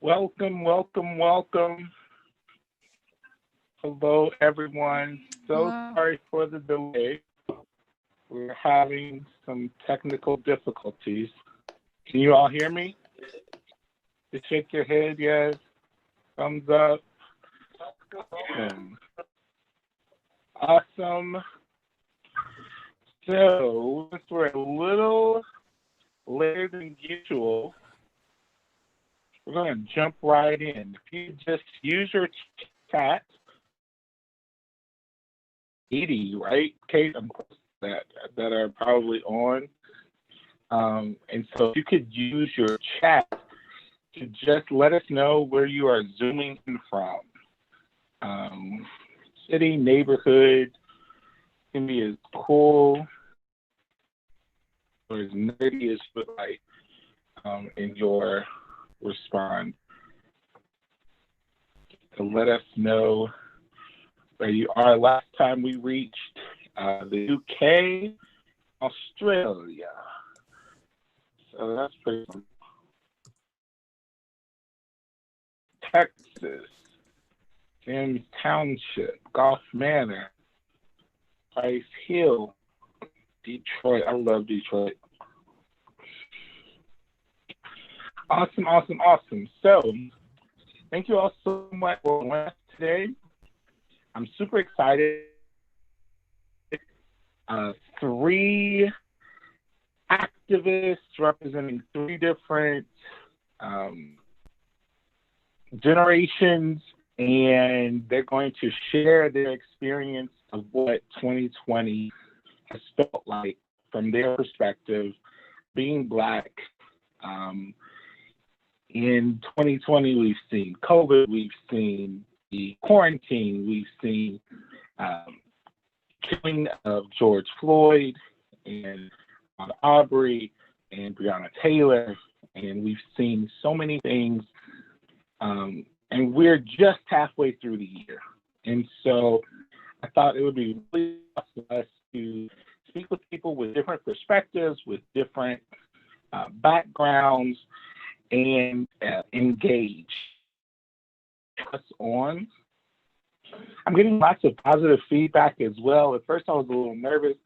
Welcome, welcome, welcome. Hello, everyone. So Hello. sorry for the delay. We're having some technical difficulties. Can you all hear me? Just shake your head, yes. Thumbs up. Awesome. So, since we're a little later than usual, we're going to jump right in. If you just use your chat, 80, right, Kate? That are probably on. And so if you could use your chat to just let us know where you are zooming in from. City, neighborhood, can be as cool or as nerdy as you would like in your response. To let us know where you are. Last time we reached the UK, Australia. So that's pretty cool. Texas, James Township, Gulf Manor, Price Hill, Detroit. I love Detroit. Awesome, awesome, awesome. So, thank you all so much for joining us today. I'm super excited. 3 activists representing 3 different generations, and they're going to share their experience of what 2020 has felt like from their perspective, being Black. In 2020, we've seen COVID, we've seen the quarantine, we've seen killing of George Floyd and Aubrey and Breonna Taylor, and we've seen so many things, and we're just halfway through the year. And so I thought it would be really awesome for us to speak with people with different perspectives, with different backgrounds, and engage us on. I'm getting lots of positive feedback as well. At first, I was a little nervous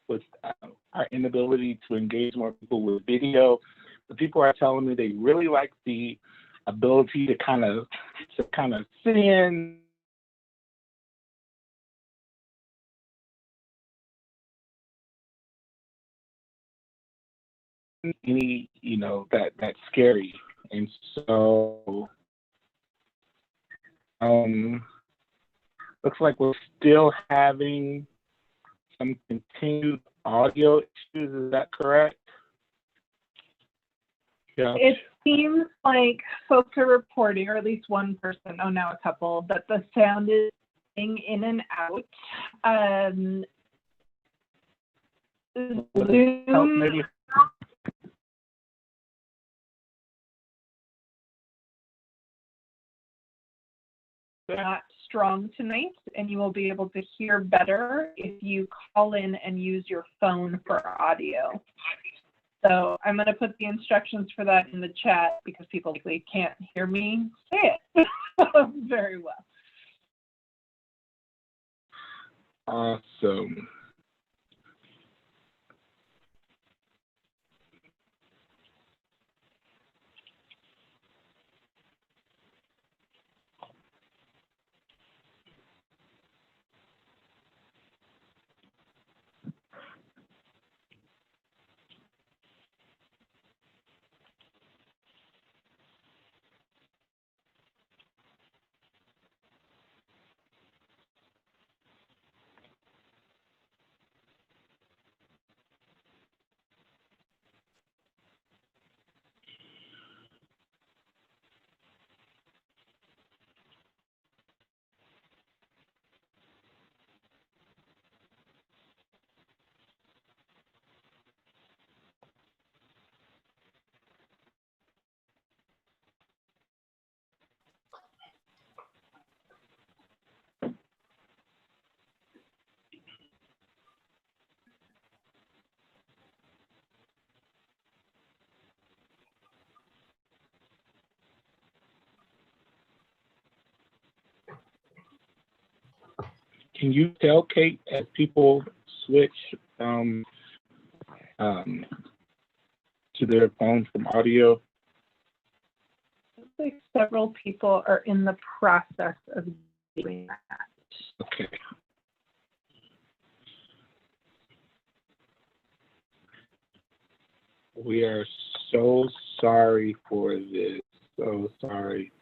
with our inability to engage more people with video, but people are telling me they really like the ability to kind of sit in. Any, that's scary. And so looks like we're still having some continued audio issues. Is that correct? Yeah. It seems like folks are reporting, or at least one person, now a couple, that the sound is in and out. Zoom, Maybe. not strong tonight, and you will be able to hear better if you call in and use your phone for audio. So I'm going to put the instructions for that in the chat because people likely can't hear me say it very well. Awesome. Can you tell, Kate, as people switch from to their phone from audio? Looks like several people are in the process of doing that. Okay. We are so sorry for this. So sorry.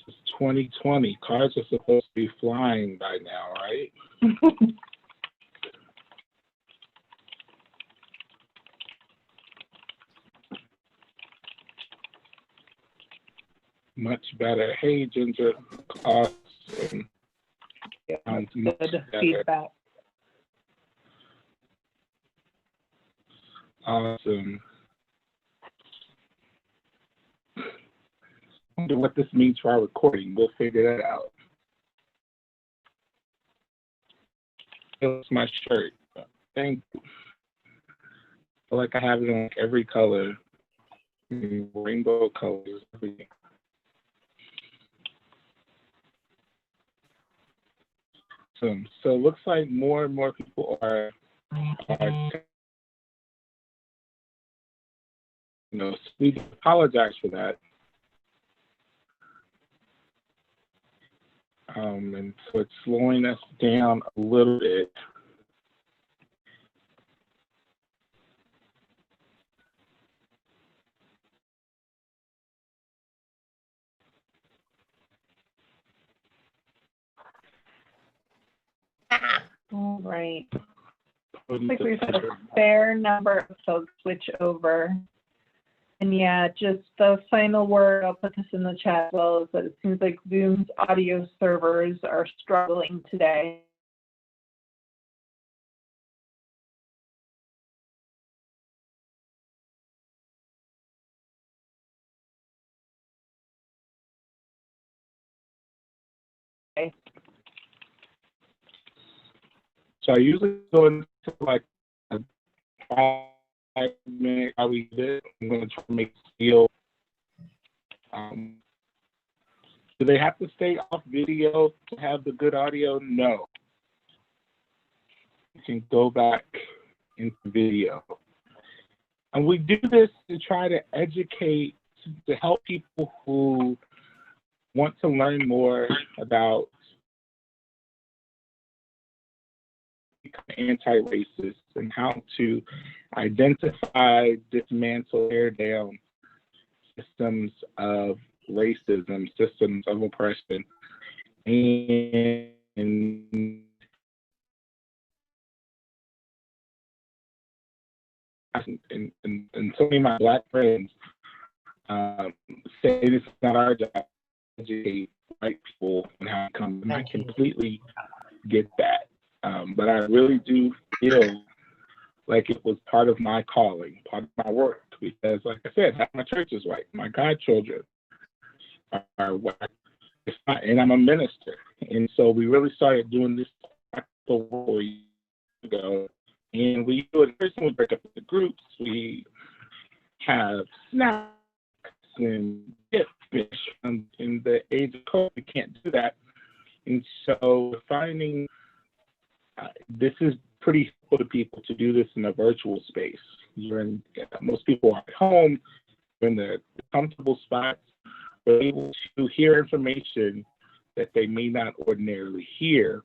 It's 2020. Cars are supposed to be flying by now, right? Much better. Hey, Ginger. Awesome. Good feedback. Awesome. I wonder what this means for our recording. We'll figure that out. It's my shirt. Thank you. I feel like I have it in like every color. Rainbow colors. Everything. So it looks like more and more people are so we apologize for that. And so it's slowing us down a little bit. All right. Looks like we've had a fair number of folks switch over. And yeah, just the final word, I'll put this in the chat as well, is that it seems like Zoom's audio servers are struggling today. Okay. So I usually go into like a 5-minute how we did. I'm going to try to make it feel. Do they have to stay off video to have the good audio? No. You can go back into video. And we do this to try to educate, to help people who want to learn more about anti-racist and how to identify, dismantle, tear down systems of racism, systems of oppression, and so many of my Black friends say this is not our job to educate white people on how to come, and I completely get that. But I really do feel like it was part of my calling, part of my work, because, like I said, half my church is white. My godchildren are white, and I'm a minister. And so we really started doing this a year ago. And we do it first, we break up into groups. We have snacks and dip fish. In the age of COVID, we can't do that. And so finding this is pretty helpful to people to do this in a virtual space. Most people are at home, in their comfortable spots, they're able to hear information that they may not ordinarily hear,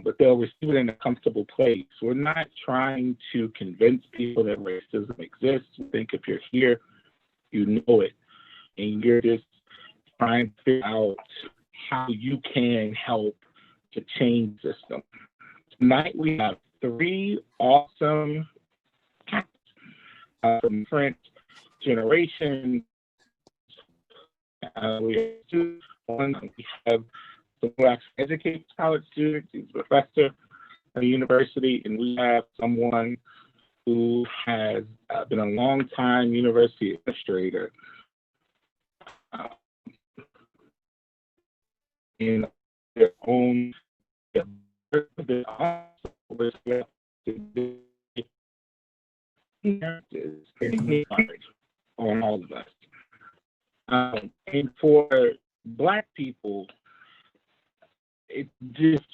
but they'll receive it in a comfortable place. We're not trying to convince people that racism exists. We think if you're here, you know it, and you're just trying to figure out how you can help to change the system. Tonight we have 3 awesome from different generations. We have 2. We have the Black educated college student, he's a professor at the university, and we have someone who has been a long-time university administrator in their own It's pretty hard on all of us. And for Black people, it just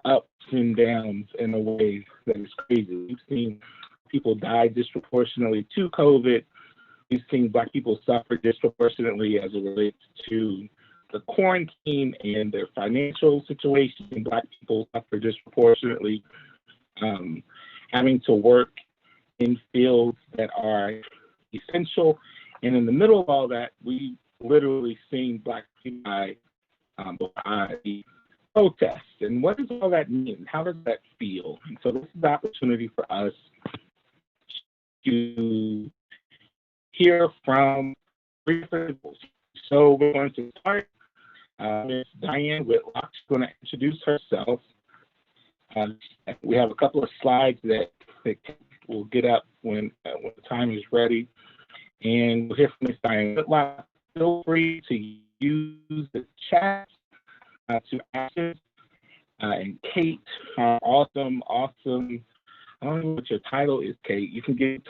ups and downs in a way that is crazy. We've seen people die disproportionately to COVID. We've seen Black people suffer disproportionately as it relates to the quarantine and their financial situation. Black people suffer disproportionately having to work in fields that are essential. And in the middle of all that, we literally seen Black people die by protests. And what does all that mean? How does that feel? And so this is the opportunity for us to hear from individuals. So we're going to start with Diane Whitlock. She's going to introduce herself. We have a couple of slides that we'll get up when the time is ready. And we'll hear from Ms. Diane Whitlock. Feel free to use the chat to access. And Kate, awesome. I don't know what your title is, Kate. You can get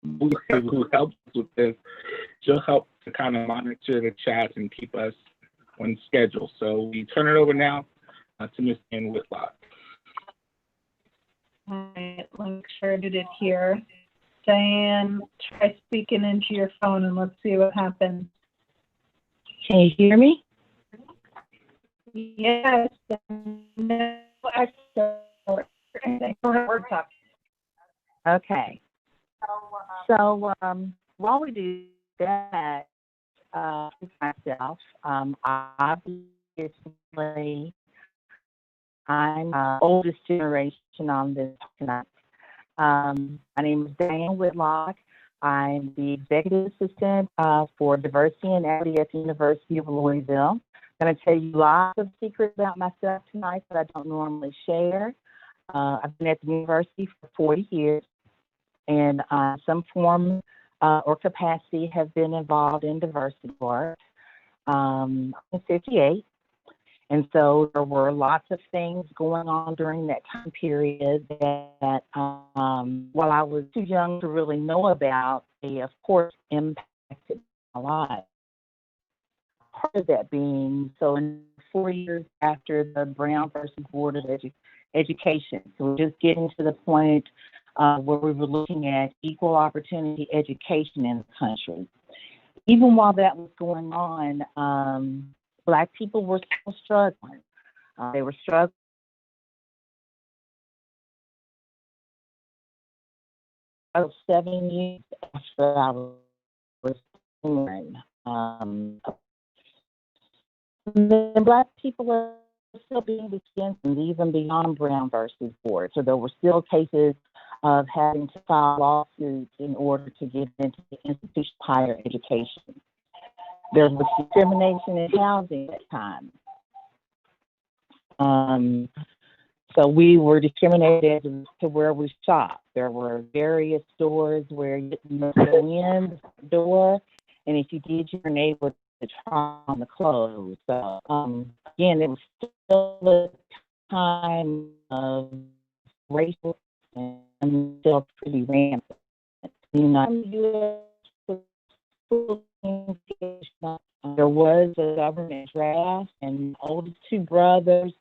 who helps with this. She'll help to kind of monitor the chat and keep us on schedule. So we turn it over now to Ms. Diane Whitlock. All right, let me make sure I did it here. Diane, try speaking into your phone and let's see what happens. Can you hear me? Yes. No extra. Okay. So while we do that, myself, obviously, I'm oldest generation on this tonight. My name is Diane Whitlock. I'm the executive assistant for diversity and equity at the University of Louisville. I'm going to tell you lots of secrets about myself tonight that I don't normally share. I've been at the university for 40 years, and some form or capacity have been involved in diversity work. I'm 58, and so there were lots of things going on during that time period that while I was too young to really know about, they of course impacted my life. Part of that being, so in 4 years after the Brown versus Board of Education, so we're just getting to the point where we were looking at equal opportunity education in the country. Even while that was going on, Black people were still struggling. They were struggling. I was 7 years after I was born. The Black people are still being discriminated, even beyond Brown versus Board. So there were still cases of having to file lawsuits in order to get into the institution of higher education. There was discrimination in housing at times. So we were discriminated as to where we shopped. There were various stores where you didn't go in the door, and if you did, your neighbor would try on the clothes. So again, it was still a time of racial and still pretty rampant. There was a government draft, and the oldest two brothers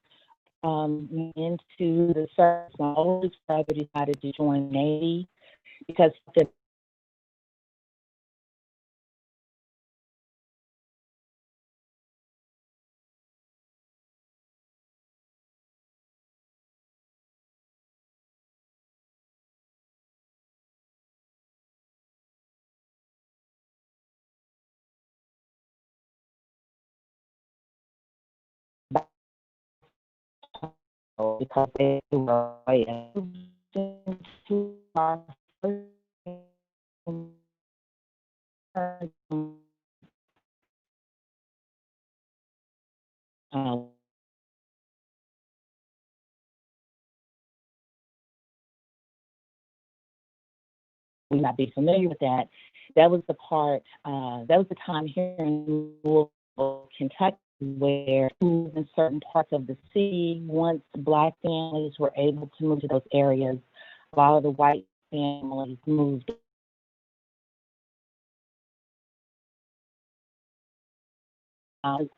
went into the service. My oldest brother decided to join the Navy because the because they were we might be familiar with that. That was the part, that was the time here in Louisville, Kentucky, where in certain parts of the city, once Black families were able to move to those areas, a lot of the white families moved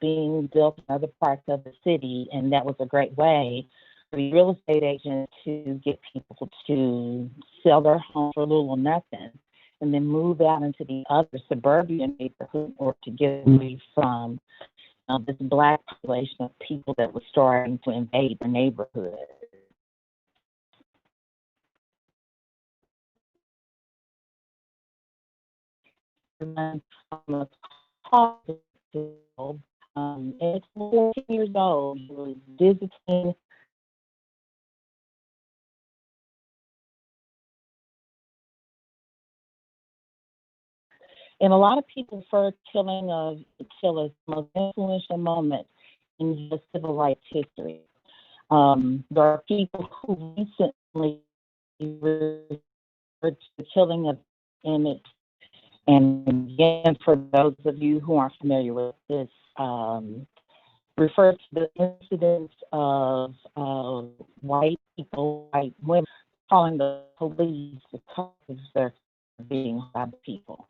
being built in other parts of the city, and that was a great way for the real estate agent to get people to sell their home for little or nothing, and then move out into the other suburban neighborhood or to get away from this Black population of people that was starting to invade the neighborhood. And it's 14 years old. He was visiting. And a lot of people refer to killing of Killer's most influential moment in the civil rights history. There are people who recently referred to the killing of Emmett. And again, for those of you who aren't familiar with this, refer to the incidents of white people, white women, calling the police because they're being by the people.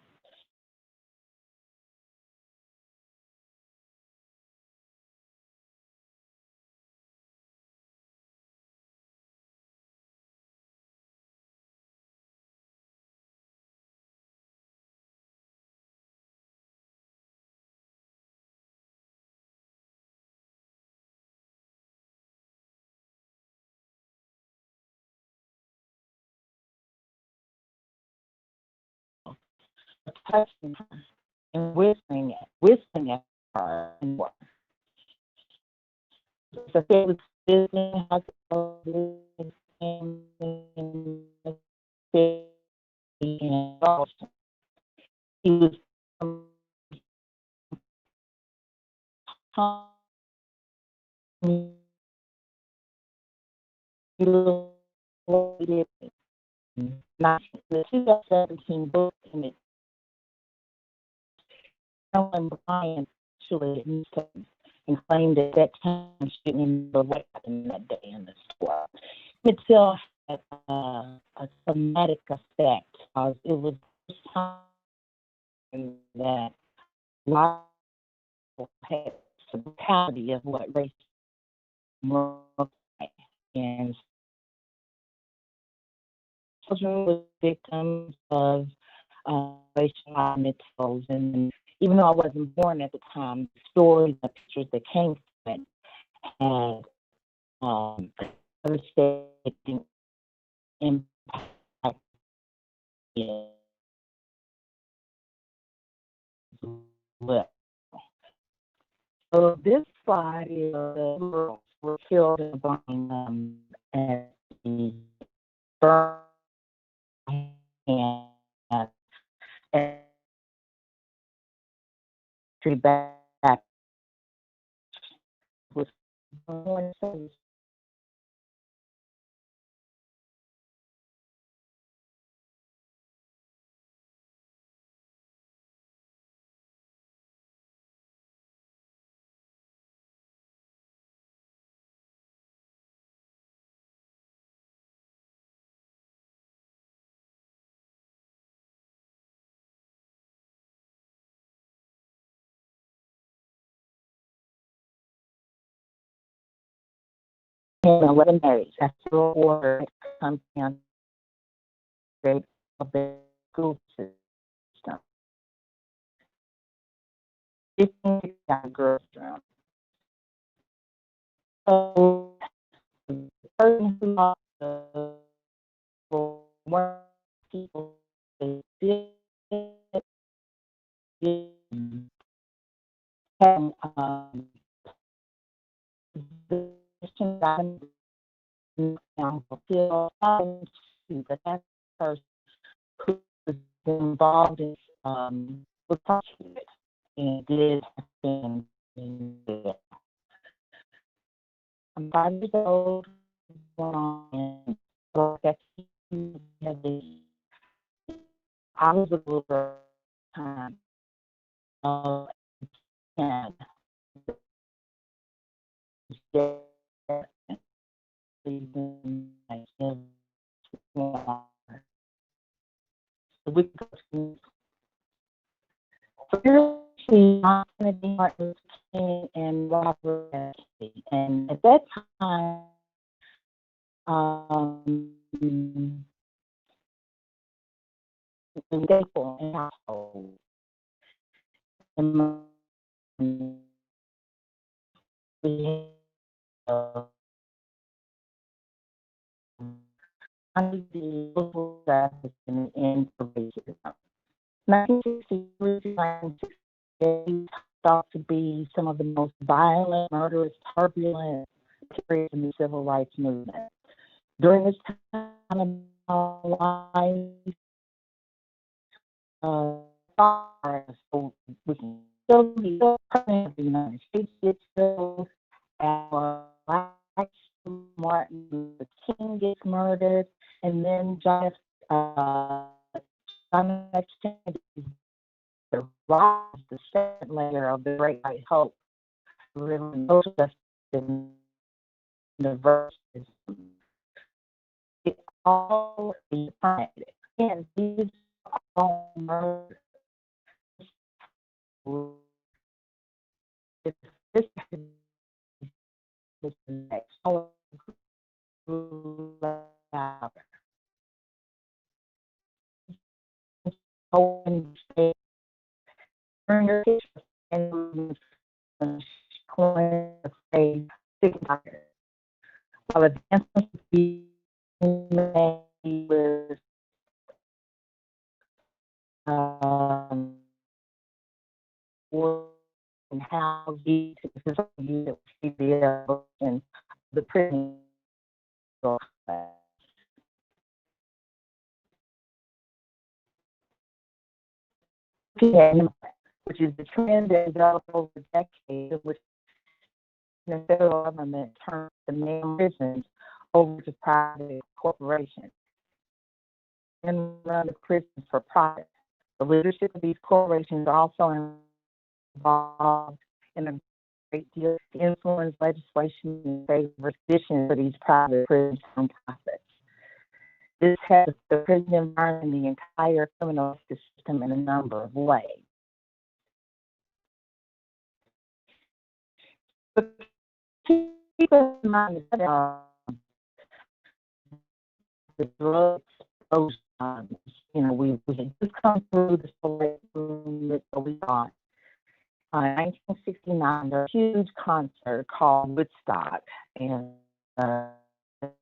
Touching her and whistling at her. And so they was visiting her in Boston. He was not the 2017 book, and it Ellen Bryant actually and claimed at that time she didn't remember what happened that day in the store. It still had a traumatic effect because it was the time that a lot of people had the brutality of what race looked like. And children were victims of racial missiles. And even though I wasn't born at the time, the stories, the pictures that came from it had devastating impact. Well, so this slide is the girls were killed in Birmingham at the Birmingham back was born. In 11 days after the war comes down of the school system. 15 girls drowned. So the person who lost the one people they did had the Christian guidance now fulfill but that person who was involved in was prosecuted and did things in there. I'm 5 years old, and I was a little girl time. And one. So we go to Conspiracy, John Kennedy, Martin Luther King, and Robert Kennedy. And at that time, in Grateful and household, and we have under the social justice and end for racism. 1963 thought to be some of the most violent, murderous, turbulent periods in the civil rights movement. During this time of my life, so we can still be president of the United States, it's still Martin Luther King gets murdered, and then John F. Kennedy survives the second layer of the Great White Hope, really social justice and diversity. It all is defined. And these all murders. This is the next and while advancements be made with and how these and the prison, which is the trend that developed over decades, which the federal government turned the main prisons over to private corporations and run the prisons for profit. The leadership of these corporations also involved in a great deal to influence legislation in favor of addition for these private prisons and profits. This has the prison environment and the entire criminal system in a number of ways. But keep in mind that the drug explosion, we had just come through the select movement that we got. In 1969, there was a huge concert called Woodstock, and the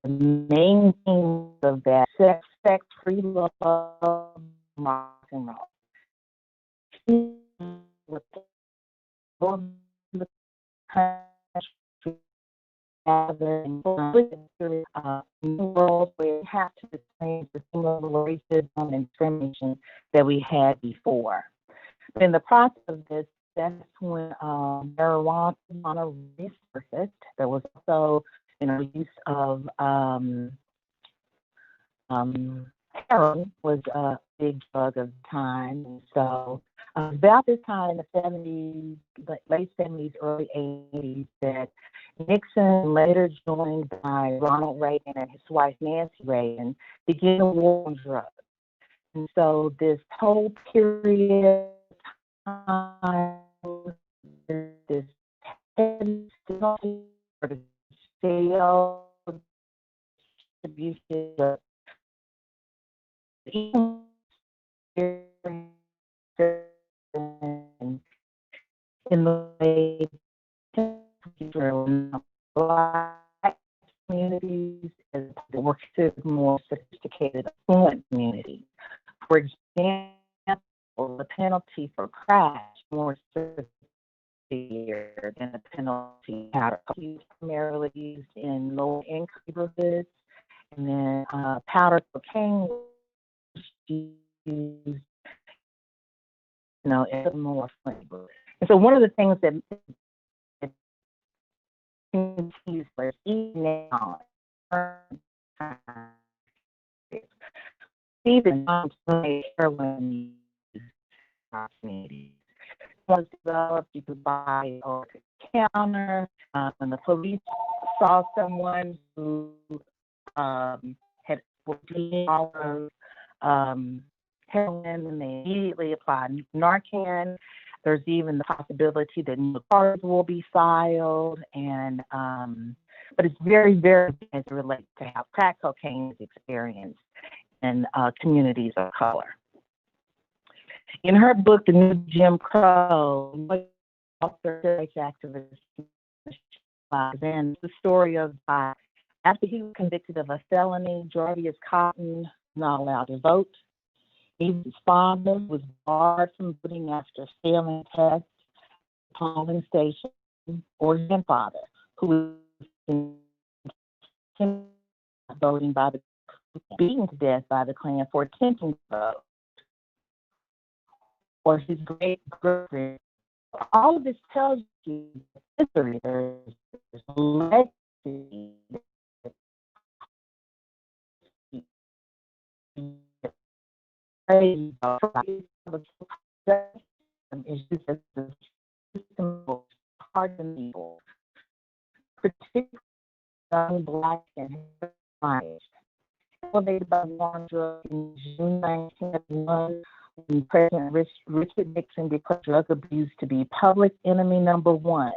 main theme of that sex, free love, rock and roll. The country gathering new world where we have to explain the similar racism and discrimination that we had before. In the process of this, that's when marijuana resurfaced. There was also, use of heroin was a big drug of the time. And so about this time in the 70s, late 70s, early 80s, that Nixon, later joined by Ronald Reagan and his wife Nancy Reagan, began a war on drugs. And so this whole period of time, this heavy for the sale, distribution of in the way Black communities as they work to more sophisticated, affluent communities. For example, the penalty for crash more severe than the penalty powder. It's primarily used in low income neighborhoods, and then powder cocaine was used, in more flavor. And so one of the things that continues for even now, even heroin communities. Was developed, you could buy over the counter. When the police saw someone who had were doing all of heroin, and they immediately applied Narcan. There's even the possibility that new charges will be filed, and but it's very, very as it relates to how crack cocaine is experienced in communities of color. In her book, The New Jim Crow, author activist, and the story of after he was convicted of a felony, Jarvis Cotton was not allowed to vote. His father was barred from voting after failing tests at the polling station, or his grandfather, who was voting by the beaten to death by the Klan for attempting to vote, or his great grandparents. All of this tells you history. There's legacy. Is just a system of hardened people, particularly young Black and Hispanic. Elevated by war on drugs in June 1991, when President Richard Nixon declared drug abuse to be public enemy number one,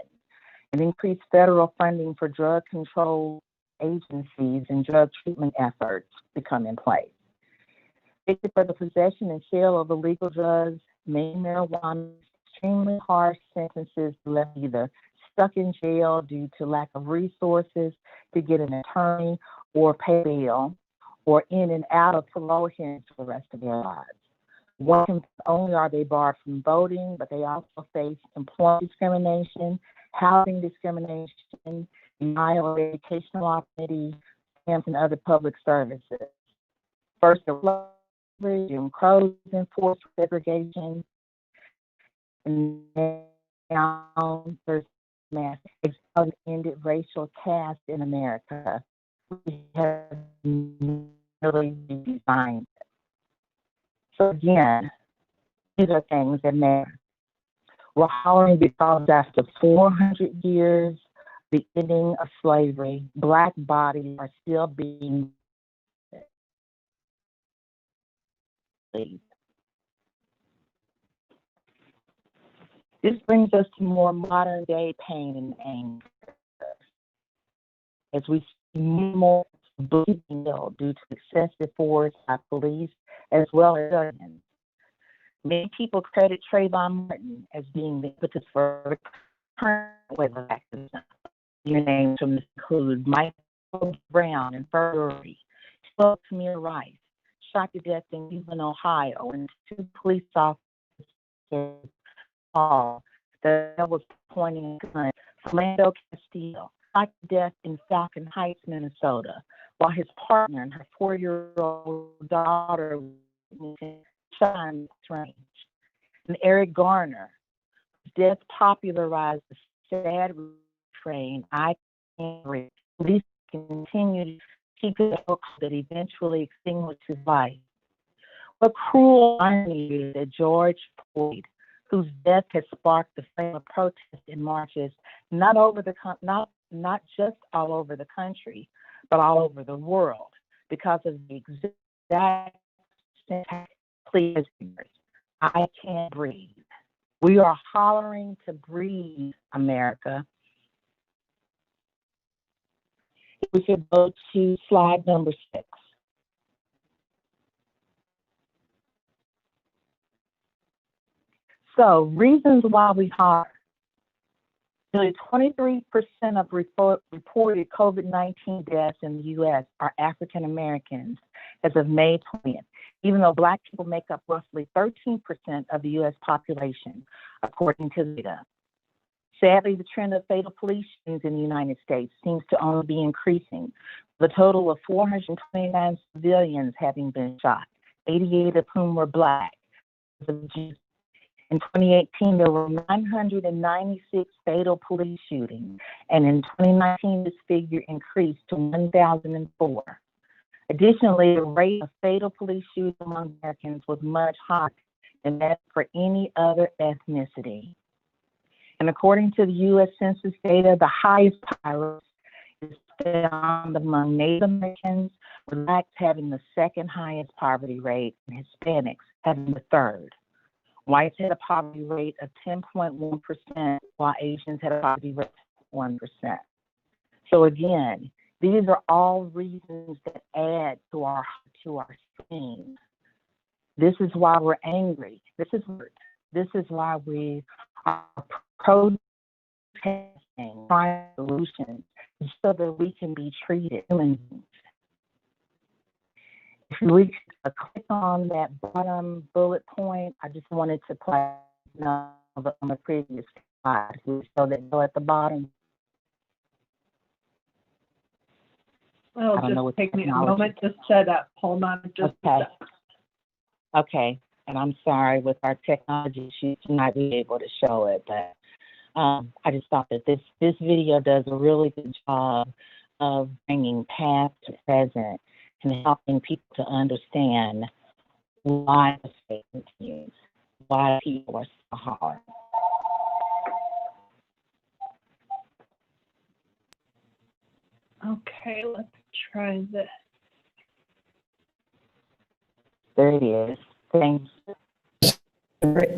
and increased federal funding for drug control agencies and drug treatment efforts become in place. For the possession and sale of illegal drugs, many marijuana, extremely harsh sentences left either stuck in jail due to lack of resources to get an attorney or pay bail, or in and out of parole hearings for the rest of their lives. Not only are they barred from voting, but they also face employment discrimination, housing discrimination, denial of educational opportunity, and other public services. First, Jim Crow's enforced segregation, and now there's mass ended racial caste in America. We have really designed it. So again, these are things that matter. We're hollering because after 400 years, the ending of slavery, Black bodies are still being saved. This brings us to more modern day pain and anger, as we see more bleeding due to excessive force by police as well as guardians. Many people credit Trayvon Martin as being the impetus for the current wave of activism. Your names from this include Michael Brown and Furry, Tamir Rice, shot to death in Cleveland, Ohio, and 2 police officers that was pointing a gun. Philando Castile, shot to death in Falcon Heights, Minnesota, while his partner and her 4-year-old daughter shot in range. And Eric Garner, death popularized the sad refrain, "I can't breathe." Police continued to keep the hook that eventually extinguished his life. What cruel irony is that George Floyd, whose death has sparked the flame of protest and marches, not just all over the country, but all over the world, because of the exact plea, "I can't breathe." We are hollering to breathe, America. If we could go to slide number 6. So, reasons why we holler. Nearly 23% of reported COVID-19 deaths in the U.S. are African Americans as of May 20th, even though Black people make up roughly 13% of the U.S. population, according to the data. Sadly, the trend of fatal police shootings in the United States seems to only be increasing, with a total of 429 civilians having been shot, 88 of whom were Black. In 2018, there were 996 fatal police shootings, and in 2019, this figure increased to 1,004. Additionally, the rate of fatal police shootings among Americans was much higher than that for any other ethnicity. And according to the U.S. Census data, the highest violence is found among Native Americans, Blacks having the second highest poverty rate, and Hispanics having the third. Whites had a poverty rate of 10.1%, while Asians had a poverty rate of 1%. So again, these are all reasons that add to our stream. This is why we're angry. This is why we are protesting, trying solutions, so that we can be treated human beings. If we click on that bottom bullet point, I just wanted to play on the previous slide, so that go at the bottom. Well, just take me a moment to set up. Hold on just a second. Okay, and I'm sorry, with our technology, she might be able to show it, but I just thought that this video does a really good job of bringing past to present and helping people to understand why the state continues, why people are so hard. Okay, let's try this. There it is. Thanks.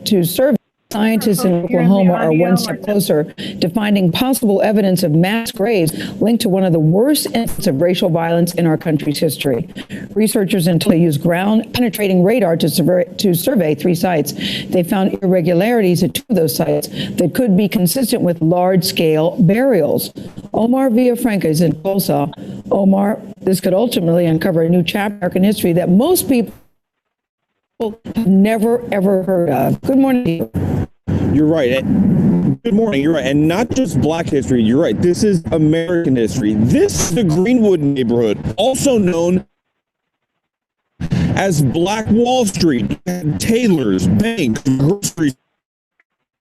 To serve. Scientists in Oklahoma are one step closer to finding possible evidence of mass graves linked to one of the worst incidents of racial violence in our country's history. Researchers in Tulsa used ground-penetrating radar to survey 3 sites. They found irregularities at 2 of those sites that could be consistent with large-scale burials. Omar Villafranca is in Tulsa. Omar, this could ultimately uncover a new chapter in American history that most people have never, ever heard of. Good morning to you. You're right. Good morning. You're right. And not just Black history. You're right. This is American history. This is the Greenwood neighborhood, also known as Black Wall Street. Tailors, banks, grocery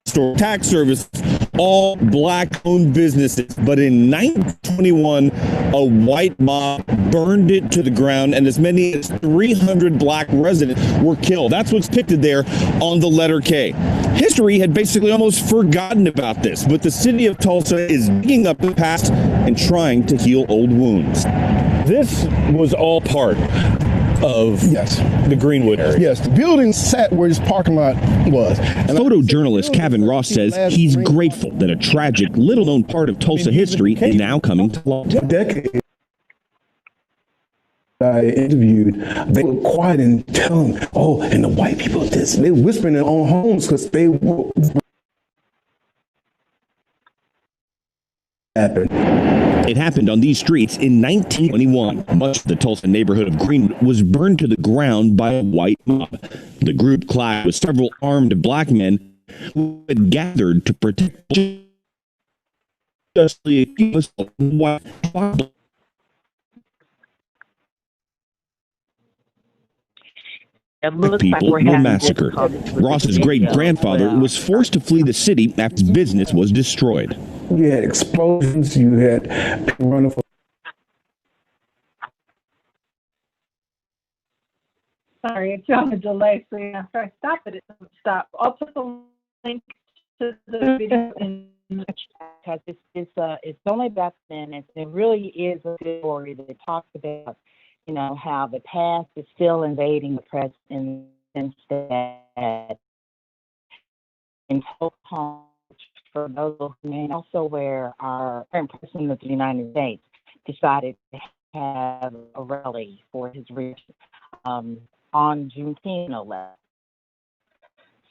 store, tax service, all Black-owned businesses. But in 1921, a white mob burned it to the ground, and as many as 300 Black residents were killed. That's what's depicted there on the letter K. History had basically almost forgotten about this, but the city of Tulsa is digging up the past and trying to heal old wounds. This was all part of the Greenwood area. Yes, the building sat where his parking lot was. And photojournalist Kevin Ross says he's grateful that a tragic, little-known part of Tulsa history is now coming to light. Decades I interviewed, they were quiet and telling, oh, and the white people did this. They were whispering in their own homes because they were happened. It happened on these streets in 1921. Much of the Tulsa neighborhood of Greenwood was burned to the ground by a white mob. The group clad with several armed Black men who had gathered to protect justly accused white people were massacred. Ross's great-grandfather was forced to flee the city after his business was destroyed. You had explosions, you had people running for... Sorry, it's on a delay, so after I stop it, it doesn't stop. I'll put the link to the video in the chat. Because it's only about minutes. It really is a good story that talks about, you know, how the past is still invading the present instead. In Oklahoma, for those who may also where our current president of the United States decided to have a rally for his reelection on Juneteenth, no less.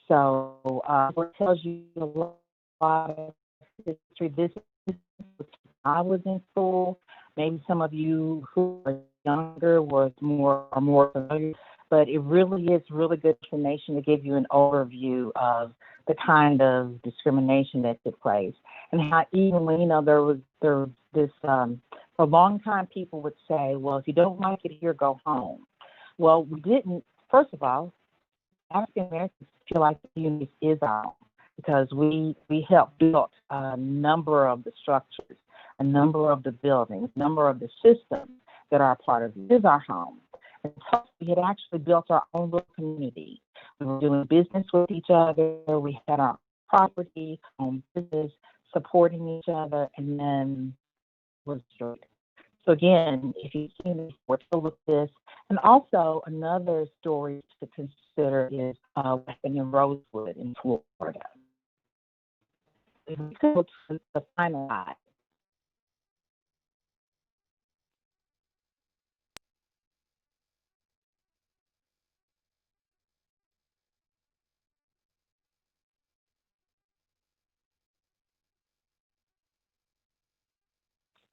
So it tells you a lot of history. This is I was in school. Maybe some of you who are younger are more familiar, but it really is really good information to give you an overview of the kind of discrimination that took place, and how even when, you know, there was this for a long time people would say, well, if you don't like it here, go home. Well, we didn't. First of all, African Americans feel like the community is our home because we helped build a number of the structures, a number of the buildings, a number of the systems that are a part of it is our home. And so we had actually built our own little community. We were doing business with each other. We had our property, own business, supporting each other, and then was destroyed. So again, if you've seen this before, take a look at this. And also another story to consider is what happened in Rosewood in Florida. If we go to the final slide.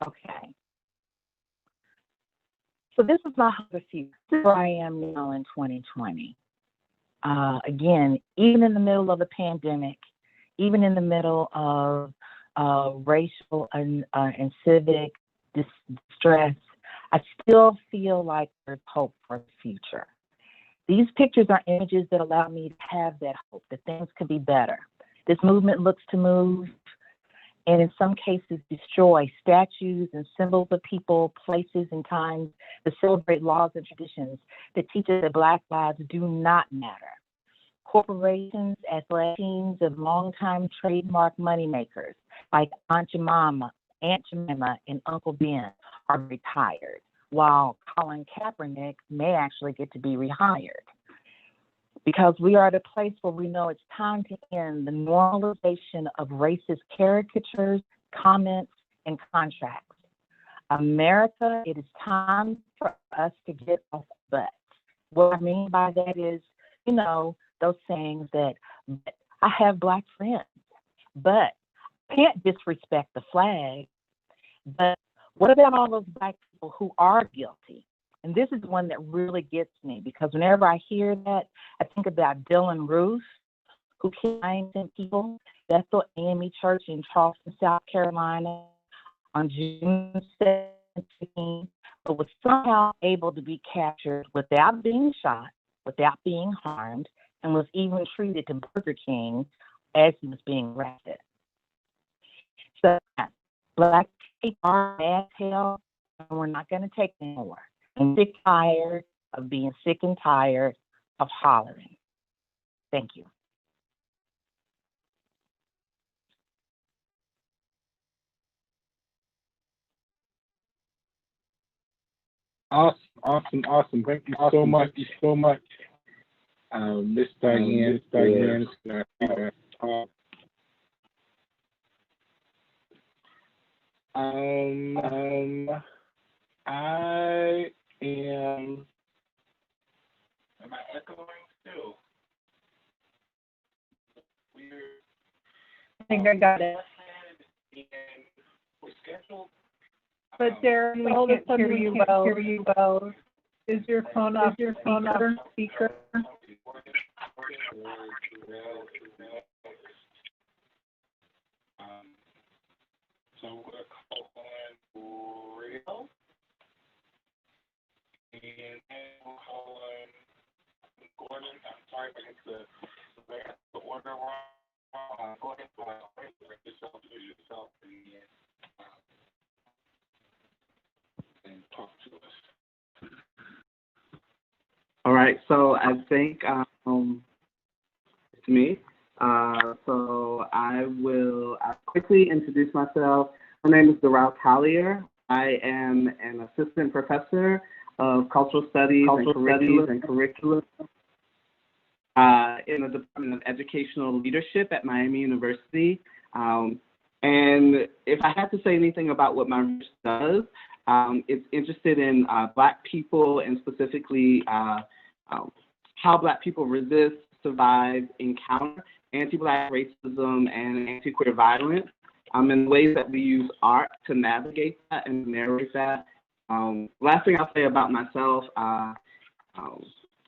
Okay. So this is my hope of future. This is where I am now in 2020. Again, even in the middle of a pandemic, even in the middle of racial and civic distress, I still feel like there's hope for the future. These pictures are images that allow me to have that hope that things could be better. This movement looks to move and in some cases destroy statues and symbols of people, places, and times that celebrate laws and traditions that teach us that Black lives do not matter. Corporations, athletic teams, and longtime trademark moneymakers like Aunt Jemima, and Uncle Ben are retired, while Colin Kaepernick may actually get to be rehired. Because we are at a place where we know it's time to end the normalization of racist caricatures, comments, and contracts. America, it is time for us to get off the butt. What I mean by that is, you know, those sayings that I have Black friends, but can't disrespect the flag. But what about all those Black people who are guilty? And this is one that really gets me, because whenever I hear that, I think about Dylan Ruth, who killed 19 people, Bethel AME Church in Charleston, South Carolina, on June 17, but was somehow able to be captured without being shot, without being harmed, and was even treated to Burger King as he was being arrested. So Black people are mad as hell, and we're not going to take it anymore. I'm sick and tired of being sick and tired of hollering. Thank you. Awesome. Thank you so much. Miss Diane. I am I echoing still? I think I got it. We're scheduled. But Darren, we can't hear you well. Is your phone off speaker? So we're going to call on Durrell. And then we'll call on Gordon. I'm sorry if I get the order wrong. Go ahead and yourself and talk to us. All right, so I think it's me. So I'll quickly introduce myself. My name is Durrell Callier. I am an assistant professor of cultural studies and curriculum in the Department of Educational Leadership at Miami University. And if I had to say anything about what my research does, it's interested in Black people, and specifically how Black people resist, survive, encounter anti-Black racism and anti-queer violence, and ways that we use art to navigate that and narrate that. Last thing I'll say about myself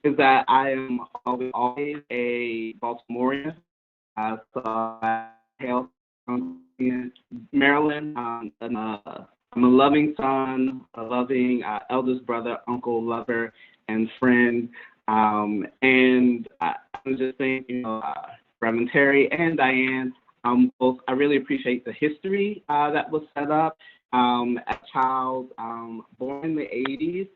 is that I am always a Baltimorean. So I hail from Maryland. I'm a loving son, a loving eldest brother, uncle, lover, and friend. And I just think, Reverend Terry and Diane, both, I really appreciate the history that was set up. As a child born in the 80s,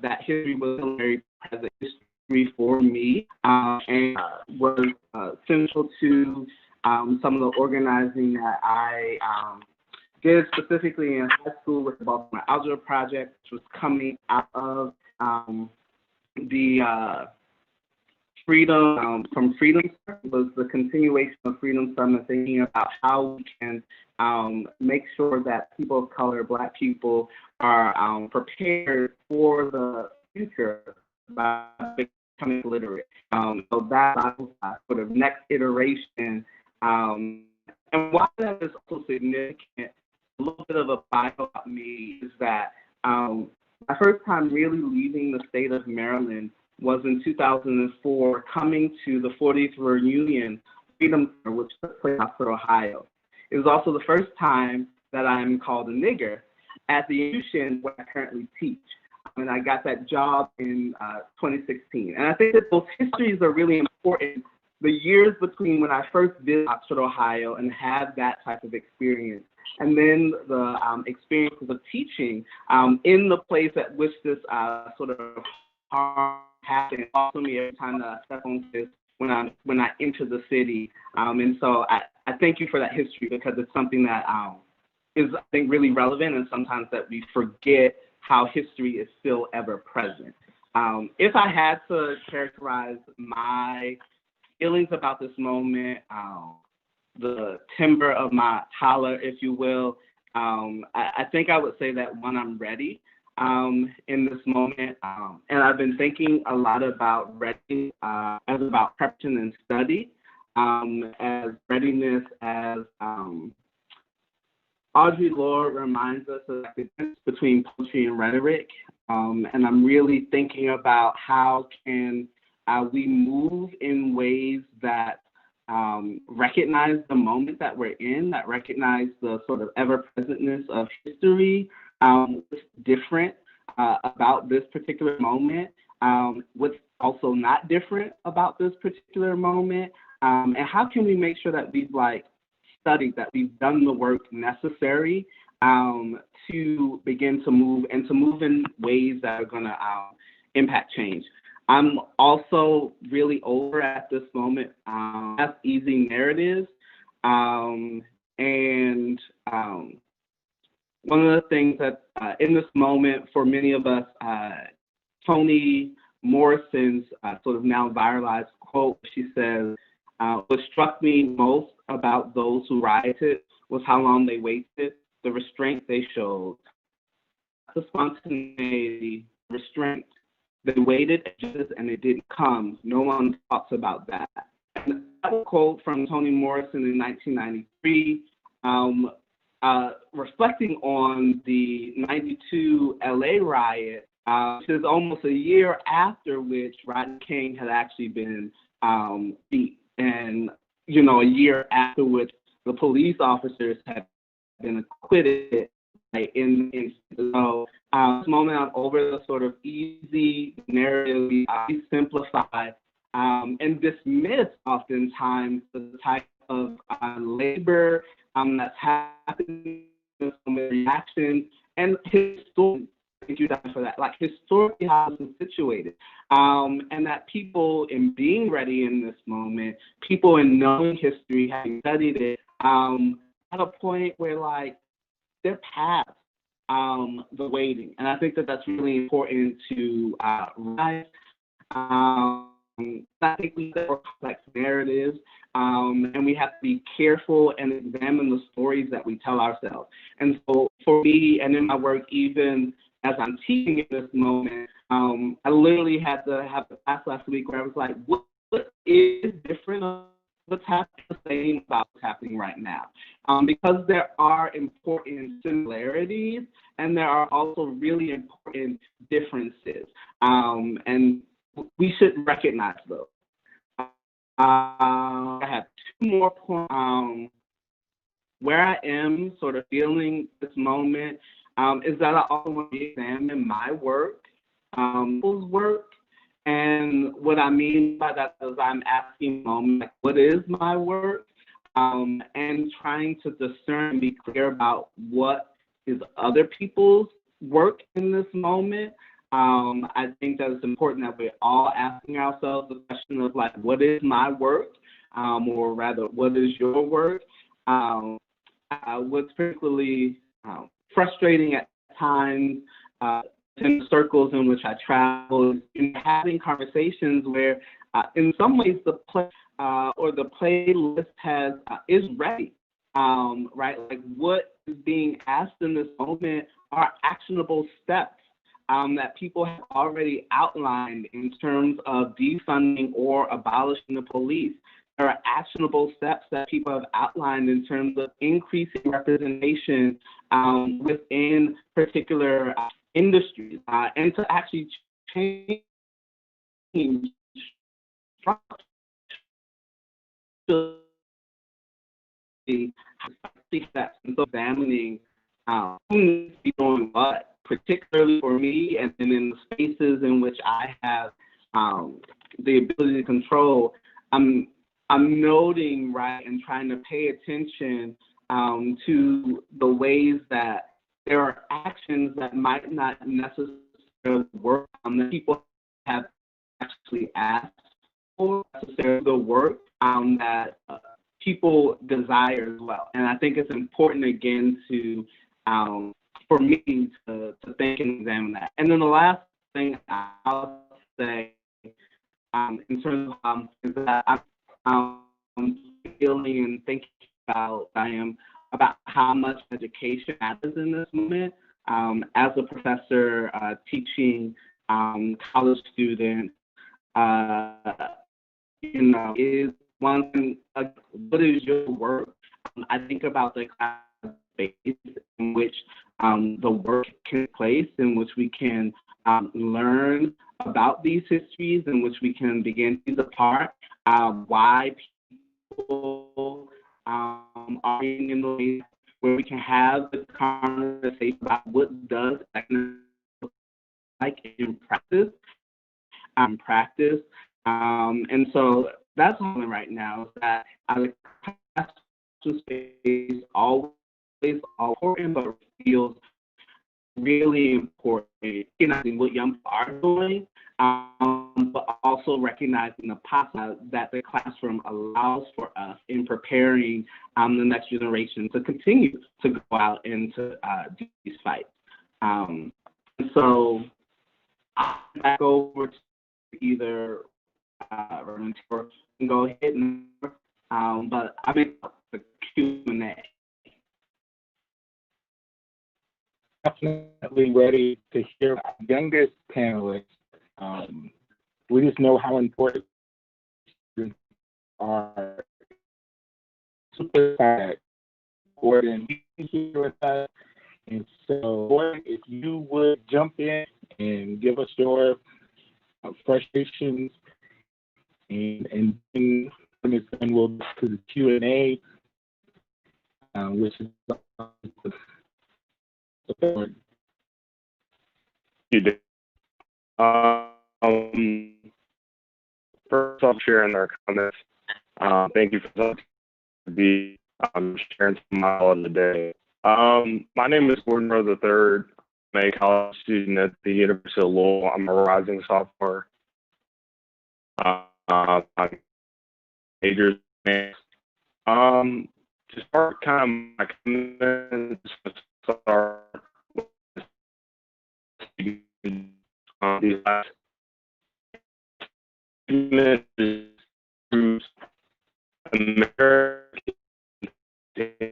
that history was a very present history for me, and was central to some of the organizing that I did specifically in high school with the Baltimore Algebra Project, which was coming out of the Freedom from Freedom Summit. Was the continuation of Freedom Summit, thinking about how we can make sure that people of color, Black people, are prepared for the future by becoming literate. So that sort of next iteration. And why that is also significant, a little bit of a bio about me is that my first time really leaving the state of Maryland was in 2004, coming to the 40th reunion Freedom Center, which took place in Holler, Ohio. It was also the first time that I'm called a nigger at the institution where I currently teach. And I got that job in 2016. And I think that those histories are really important. The years between when I first visited Oxford, Ohio, and had that type of experience, and then the experiences of teaching in the place at which this sort of harm happened, also me every time that I step on this when I enter the city. And so I thank you for that history, because it's something that is, I think, really relevant, and sometimes that we forget how history is still ever present. If I had to characterize my feelings about this moment, the timbre of my holler, if you will, I think I would say that, one, I'm ready in this moment. And I've been thinking a lot about ready as about preparation and study, as readiness, as Audre Lorde reminds us of the difference between poetry and rhetoric. And I'm really thinking about how can we move in ways that recognize the moment that we're in, that recognize the sort of ever-presentness of history, what's different about this particular moment, what's also not different about this particular moment, and how can we make sure that we've studied, that we've done the work necessary to begin to move, and to move in ways that are going to impact change. I'm also really over at this moment that's easy narratives. And one of the things that in this moment for many of us, Toni Morrison's sort of now viralized quote, she says, what struck me most about those who rioted was how long they waited, the restraint they showed, the spontaneity, restraint. They waited and it didn't come. No one talks about that. And that was a quote from Toni Morrison in 1993, reflecting on the 92 LA riot, which is almost a year after which Rodney King had actually been beat. And, a year after which the police officers had been acquitted in so this moment I'm over the sort of easy narrative, we simplify and dismiss oftentimes the type of labor that's happening, this reaction, and historically, thank you, Diane, for that, historically how it's been situated. And that people in being ready in this moment, people in knowing history, having studied it, at a point where they're past the waiting. And I think that that's really important to realize. I think we have more complex narratives, and we have to be careful and examine the stories that we tell ourselves. And so for me, and in my work, even as I'm teaching in this moment, I literally had to have a class last week where I was like, what is different? What's happening the same about what's happening right now? Because there are important similarities and there are also really important differences. And we should recognize those. I have two more points. Where I am sort of feeling this moment is that I also want to examine my work, people's work. And what I mean by that is I'm asking what is my work? And trying to discern and be clear about what is other people's work in this moment. I think that it's important that we're all asking ourselves the question of what is my work? Or rather, what is your work? was particularly frustrating at times in the circles in which I traveled, in having conversations where, in some ways, the play or the playlist is ready, right? Like what is being asked in this moment are actionable steps that people have already outlined in terms of defunding or abolishing the police. There are actionable steps that people have outlined in terms of increasing representation within particular industries and to actually change steps and so examining who needs to be doing what, particularly for me, and then in the spaces in which I have the ability to control. I'm noting, right, and trying to pay attention to the ways that there are actions that might not necessarily work that people have actually asked for, necessarily the work that people desire as well. And I think it's important, again, to for me to think and examine that. And then the last thing I'll say in terms of is that I'm feeling and thinking about about how much education matters in this moment. As a professor teaching college students, is one thing, what is your work? I think about the class space in which the work can take place, in which we can learn about these histories, in which we can begin to tease apart why people are in the ways where we can have the conversation about what does economics look like in practice. And so that's something right now that the classroom space always important, but feels really important, recognizing what young people are doing, but also recognizing the process that the classroom allows for us in preparing the next generation to continue to go out into these fights. And so I'll back over to either Reverend Taylor can go ahead and, but I mean the Q&A. Definitely ready to hear our youngest panelists. We just know how important students are. Super excited, Gordon, be here with us. And so, Gordon, if you would jump in and give us your frustrations, and then we'll go to the Q&A, which is you did. First off, sharing our comments. Thank you for sharing some knowledge today. My name is Gordon Rowe III. I'm a college student at the University of Lowell. I'm a rising sophomore. My major is to start kind of my comments. These last minutes proves American and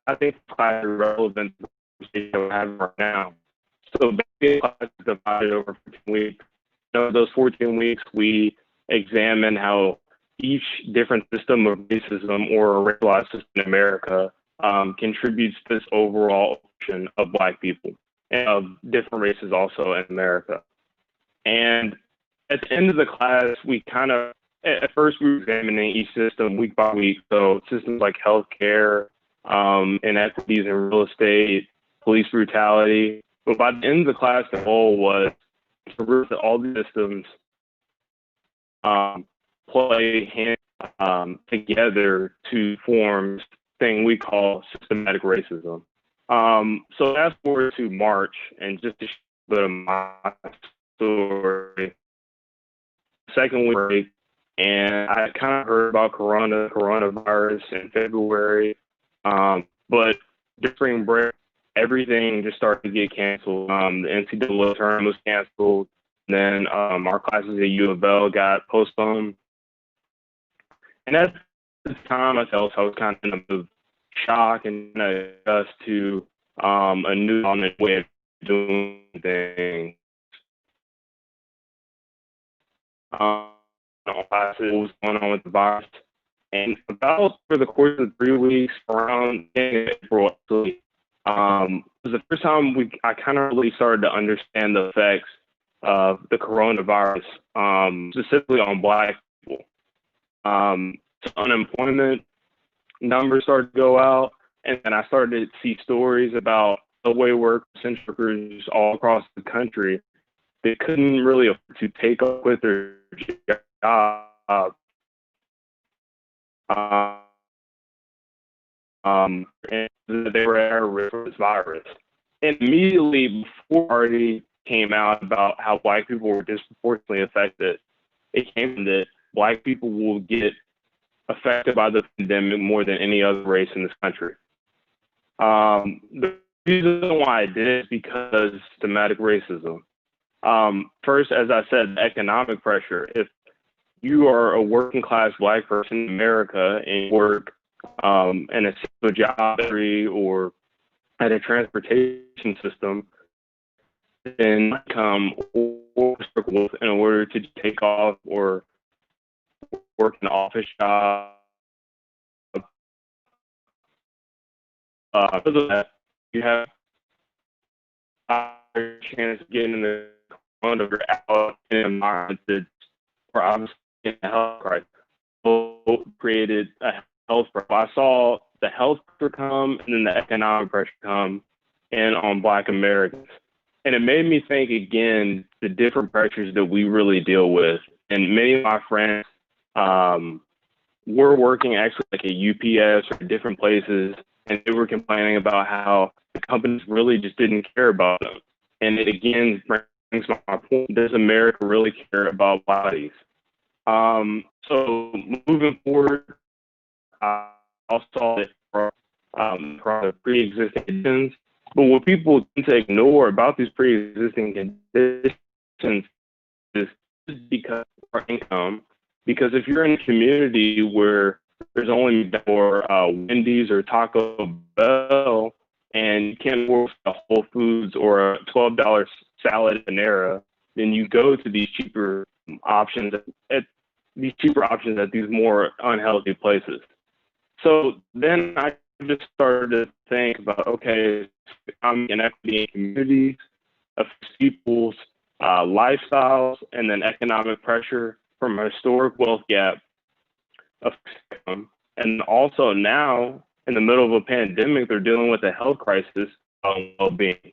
I think class is relevant to the state that we're having right now. So basically, class is divided over 14 weeks. Those 14 weeks, we examine how each different system of racism or racialized system in America contributes to this overall ocean of Black people and of different races also in America. And at the end of the class, we kind of, at first we were examining each system week by week. So systems like healthcare, inequities in real estate, police brutality. But by the end of the class, the goal was to realize that all the systems play hand together to form this thing we call systematic racism. So fast forward to March, and just to share a bit of my story, second week break, and I kind of heard about coronavirus in February, but during spring break, everything just started to get canceled. The NCAA tournament was canceled. Then our classes at U of L got postponed. And at the time, I was kind of in a shock and adjust to a new way of doing things. Classes, what was going on with the virus. And about for the course of 3 weeks, around April, was the first time I kind of really started to understand the effects of the coronavirus, specifically on Black people. So unemployment numbers started to go out, and then I started to see stories about the way essential workers all across the country that couldn't really afford to take up with their job. And they were at risk for this virus. And immediately before already came out about how Black people were disproportionately affected, it came that Black people will get affected by the pandemic more than any other race in this country. The reason why I did it is because systematic racism. First, as I said, economic pressure. If you are a working class Black person in America and you work in a single job or at a transportation system, then income or struggle in order to take off or work an office job. Because of that, you have a higher chance of getting in the front of your out in an environment that's obviously in a health crisis. So created a health problem. I saw the health pressure come and then the economic pressure come in on Black Americans. And it made me think again, the different pressures that we really deal with. And many of my friends were working actually like at UPS or different places, and they were complaining about how the companies really just didn't care about them. And it again brings my point, does America really care about bodies? So moving forward, I also saw that from the pre-existing conditions. But what people tend to ignore about these pre-existing conditions is because of our income. Because if you're in a community where there's only for Wendy's or Taco Bell, and you can't afford a Whole Foods or a $12 salad at Panera, then you go to these cheaper options at these more unhealthy places. So then I just started to think about, okay, inequity in communities, affects people's lifestyles, and then economic pressure from a historic wealth gap affects income. And also now, in the middle of a pandemic, they're dealing with a health crisis on well-being.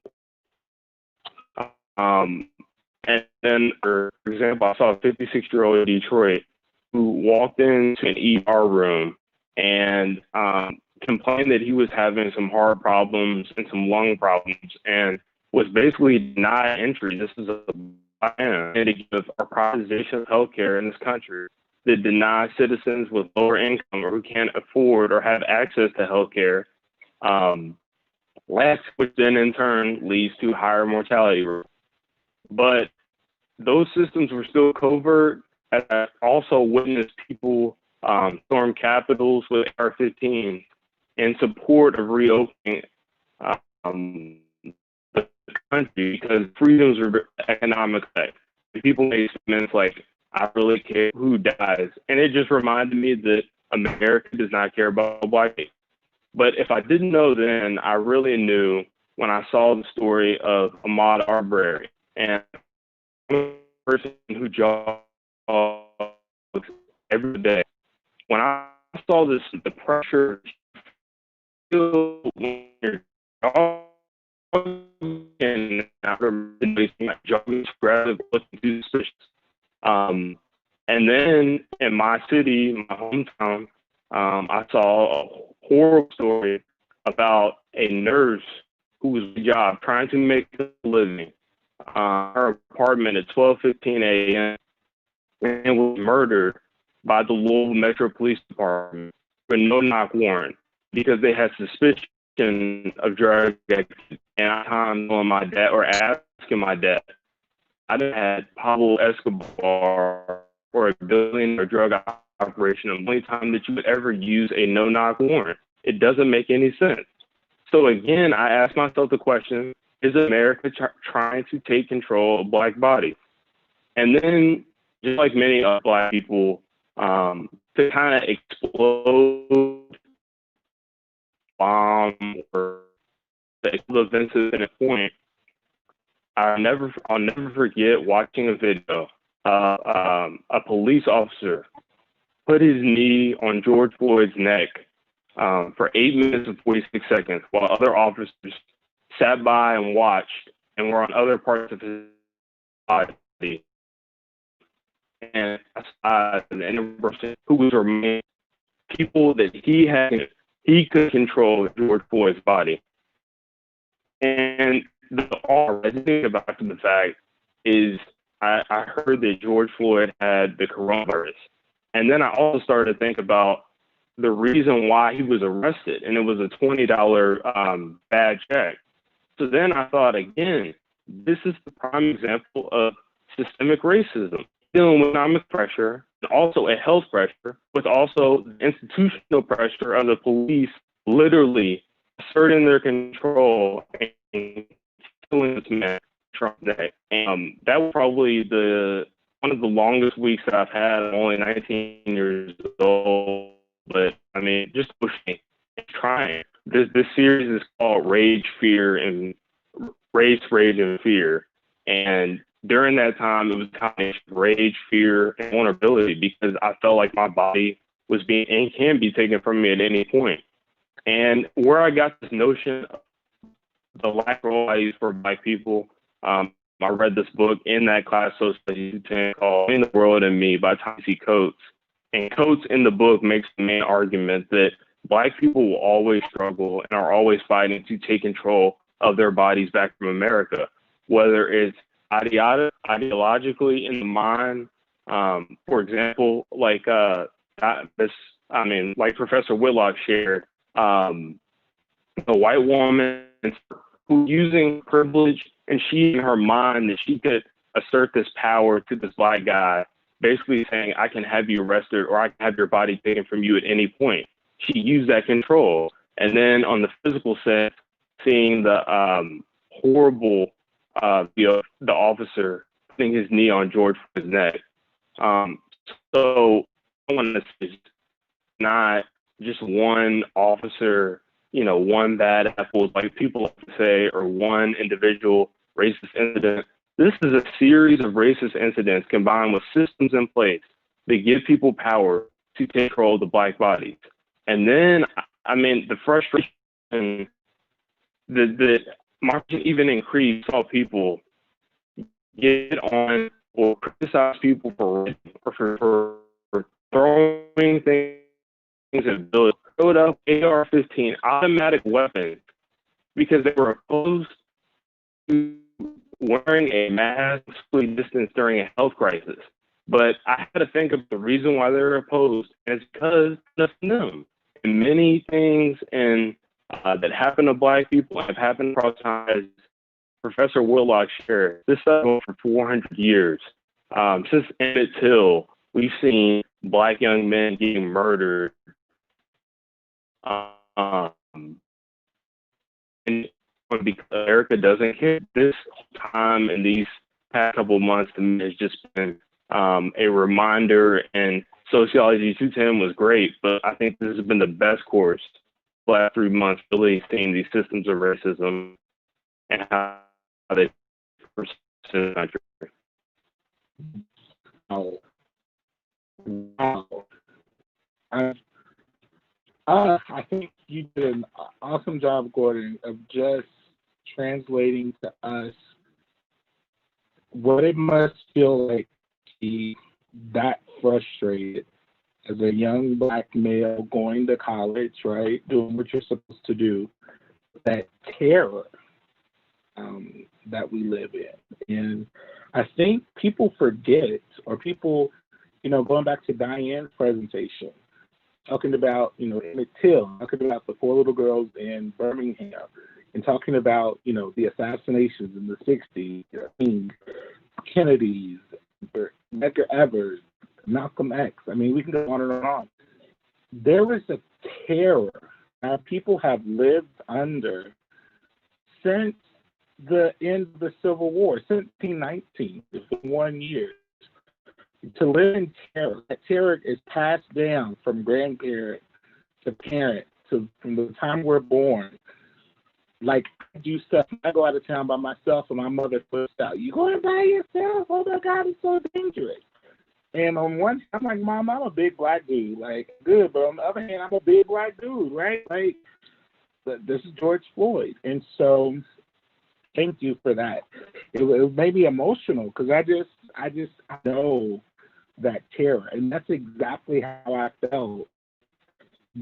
And then, for example, I saw a 56-year-old in Detroit who walked into an ER room and complained that he was having some heart problems and some lung problems and was basically denied entry. This is a mandate of our privatization of healthcare in this country that denies citizens with lower income or who can't afford or have access to healthcare, which then in turn leads to higher mortality rates. But those systems were still covert. I also witnessed people storm capitals with AR-15s in support of reopening the country because freedoms are economic effects. People make statements like, I really care who dies. And it just reminded me that America does not care about Black people. But if I didn't know then, I really knew when I saw the story of Ahmaud Arbery. And a person who jogs every day. When I saw this, the pressure when you're jogging and after jogging, looking through the And then in my city, my hometown, I saw a horrible story about a nurse who was on job trying to make a living. Her apartment at 12:15 a.m. and was murdered by the Louisville Metro Police Department with no knock warrant because they had suspicion of drug activity. And I'm on my dad or asking my dad, I done had Pablo Escobar or a billionaire drug operation the only time that you would ever use a no knock warrant. It doesn't make any sense. So again, I ask myself the question, is America trying to take control of Black bodies? And then, just like many Black people, to kind of explode, bomb, or the events at a point, I'll never forget watching a video. A police officer put his knee on George Floyd's neck for 8 minutes and 46 seconds, while other officers sat by and watched and were on other parts of his body. And the person who was remaining, people that he could control George Floyd's body. And the all I think about the fact is I heard that George Floyd had the coronavirus. And then I also started to think about the reason why he was arrested, and it was a $20 bad check. So then I thought, again, this is the prime example of systemic racism, dealing with economic pressure, and also a health pressure, with also the institutional pressure of the police literally asserting their control and killing this man Trump Day. That was probably one of the longest weeks that I've had. I'm only 19 years old, but I mean, just pushing and trying. This series is called Rage, Fear, and Race, Rage, and Fear. And during that time, it was a combination of rage, fear, and vulnerability, because I felt like my body was being and can be taken from me at any point. And where I got this notion of the lack of values for Black people, I read this book in that class, Social Studies 210, called In the World and Me by T.C. Coates. And Coates in the book makes the main argument that Black people will always struggle and are always fighting to take control of their bodies back from America, whether it's ideologically in the mind. For example, like like Professor Whitlock shared, a white woman who using privilege, and she in her mind that she could assert this power to this Black guy, basically saying, I can have you arrested or I can have your body taken from you at any point. She used that control. And then on the physical sense, seeing the horrible, the officer putting his knee on George Floyd's neck. So I want to say, it's not just one officer, one bad apple, like people like to say, or one individual racist incident. This is a series of racist incidents combined with systems in place that give people power to take control of the Black bodies. And then, I mean, the frustration that market even increased, saw people get on or criticize people for throwing things at buildings, showed up AR-15 automatic weapons because they were opposed to wearing a mask, socially distance during a health crisis. But I had to think of the reason why they were opposed, and it's because of them. And many things that happen to Black people have happened across time, as Professor Whitlock shared. This stuff going for 400 years. Since Emmett Till, we've seen Black young men getting murdered. And because America doesn't care, this time in these past couple of months to me has just been a reminder. And Sociology 210 was great, but I think this has been the best course the last 3 months, really seeing these systems of racism and how they persist in the country. I think you did an awesome job, Gordon, of just translating to us what it must feel like to be that frustrated as a young Black male going to college, right, doing what you're supposed to do, that terror that we live in. And I think people forget, or people, going back to Diane's presentation, talking about, Emmett Till, talking about the 4 little girls in Birmingham, and talking about, the assassinations in the 60s, Kennedy's, Medgar Evers, Malcolm X. I mean, we can go on and on. There was a terror our people have lived under since the end of the Civil War, since 1919, it's been 1 year. To live in terror, that terror is passed down from grandparent to parent from the time we're born. Like, I do stuff, I go out of town by myself and my mother flips out. You going by yourself? Oh my God, it's so dangerous. And on one hand, I'm like, Mom, I'm a big Black dude. Like, good, but on the other hand, I'm a big Black dude, right? Like, this is George Floyd. And so, thank you for that. It made me emotional because I know that terror. And that's exactly how I felt.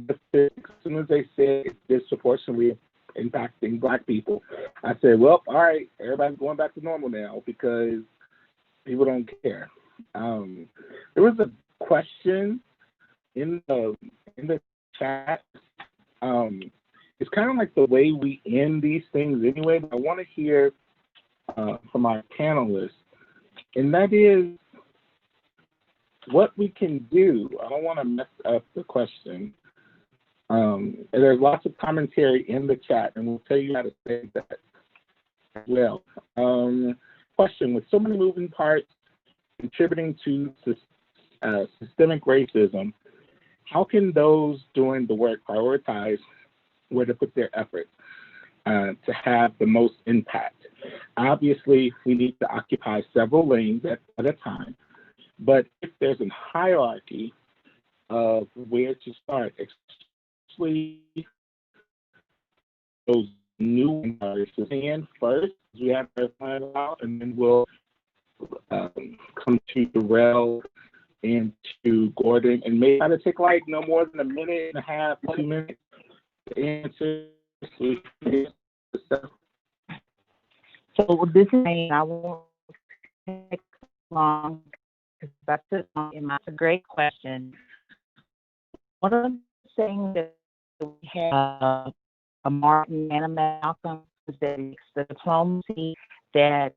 As soon as they said it's disproportionately impacting Black people, I said, well, all right, everybody's going back to normal now because people don't care. There was a question in the chat. It's kind of like the way we end these things anyway, but I want to hear from our panelists, and that is what we can do. I don't want to mess up the question. And there's lots of commentary in the chat, and we'll tell you how to say that as well. Question, with so many moving parts contributing to systemic racism, how can those doing the work prioritize where to put their efforts to have the most impact? Obviously, we need to occupy several lanes at a time, but if there's a hierarchy of where to start, especially those new artists, and first, we have to find out, and then we'll come to Durrell and to Gordon, and maybe try to take like no more than a minute and a half, 2 minutes to answer. So this is, I won't take long because that's a great question. One of the things that we have a Martin and a Malcolm is that it's the diplomacy that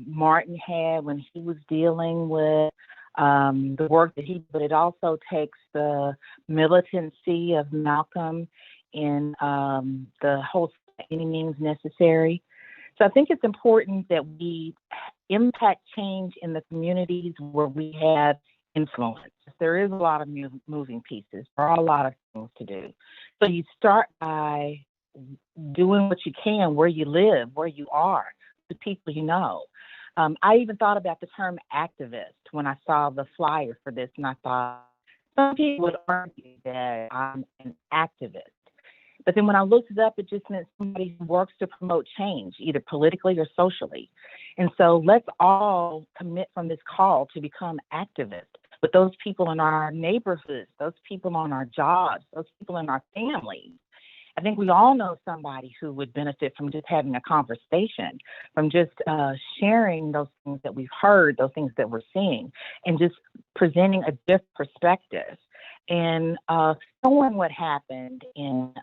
Martin had when he was dealing with the work that he, but it also takes the militancy of Malcolm in the whole any means necessary. So I think it's important that we impact change in the communities where we have influence. There is a lot of moving pieces. There are a lot of things to do. So you start by doing what you can where you live, where you are, the people you know. I even thought about the term activist when I saw the flyer for this, and I thought some people would argue that I'm an activist. But then when I looked it up, it just meant somebody who works to promote change, either politically or socially. And so let's all commit from this call to become activists with those people in our neighborhoods, those people on our jobs, those people in our families. I think we all know somebody who would benefit from just having a conversation, from just sharing those things that we've heard, those things that we're seeing, and just presenting a different perspective. And showing what happened in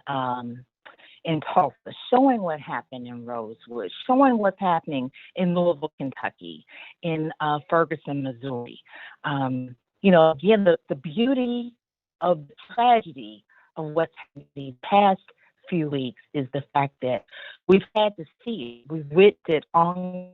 Tulsa, showing what happened in Rosewood, showing what's happening in Louisville, Kentucky, in Ferguson, Missouri. Again, the beauty of the tragedy of what's happened these past few weeks is the fact that we've had to see it. We've witnessed it on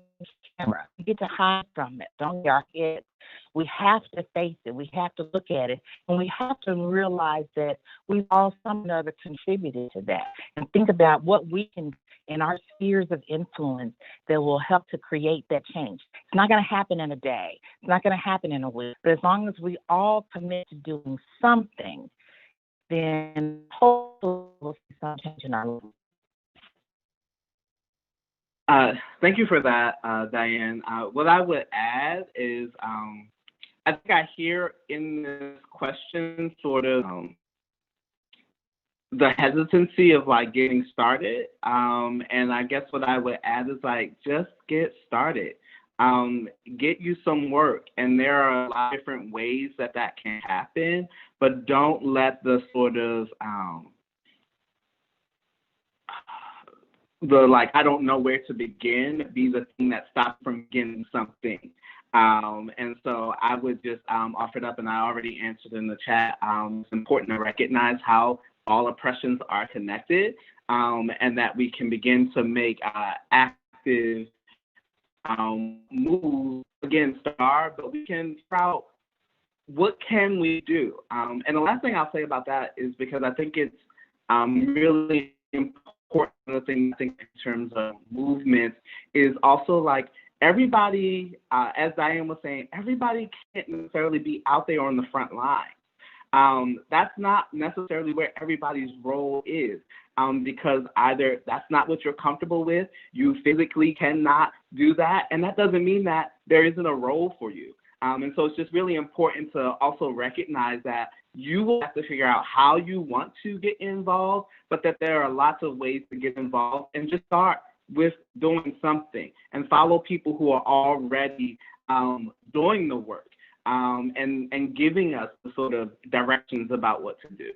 camera. We get to hide from it. Don't get our heads. We have to face it. We have to look at it. And we have to realize that we've all some or other contributed to that. And think about what we can, in our spheres of influence, that will help to create that change. It's not going to happen in a day. It's not going to happen in a week. But as long as we all commit to doing something, then hopefully we'll see some change in our lives. Thank you for that, Diane. What I would add is I think I hear in this question sort of the hesitancy of like getting started. And I guess what I would add is like, just get started. Get you some work. And there are a lot of different ways that that can happen, but don't let the sort of, the like, I don't know where to begin, be the thing that stops from getting something. And so I would just offer it up, and I already answered in the chat. It's important to recognize how all oppressions are connected, and that we can begin to make active moves against but we can sprout what can we do. And the last thing I'll say about that is because I think it's really important, the thing I think in terms of movements is also like everybody, as Diane was saying, everybody can't necessarily be out there on the front line. That's not necessarily where everybody's role is, because either that's not what you're comfortable with, you physically cannot do that, and that doesn't mean that there isn't a role for you. And so it's just really important to also recognize that you will have to figure out how you want to get involved, but that there are lots of ways to get involved, and just start with doing something and follow people who are already doing the work. And giving us the sort of directions about what to do.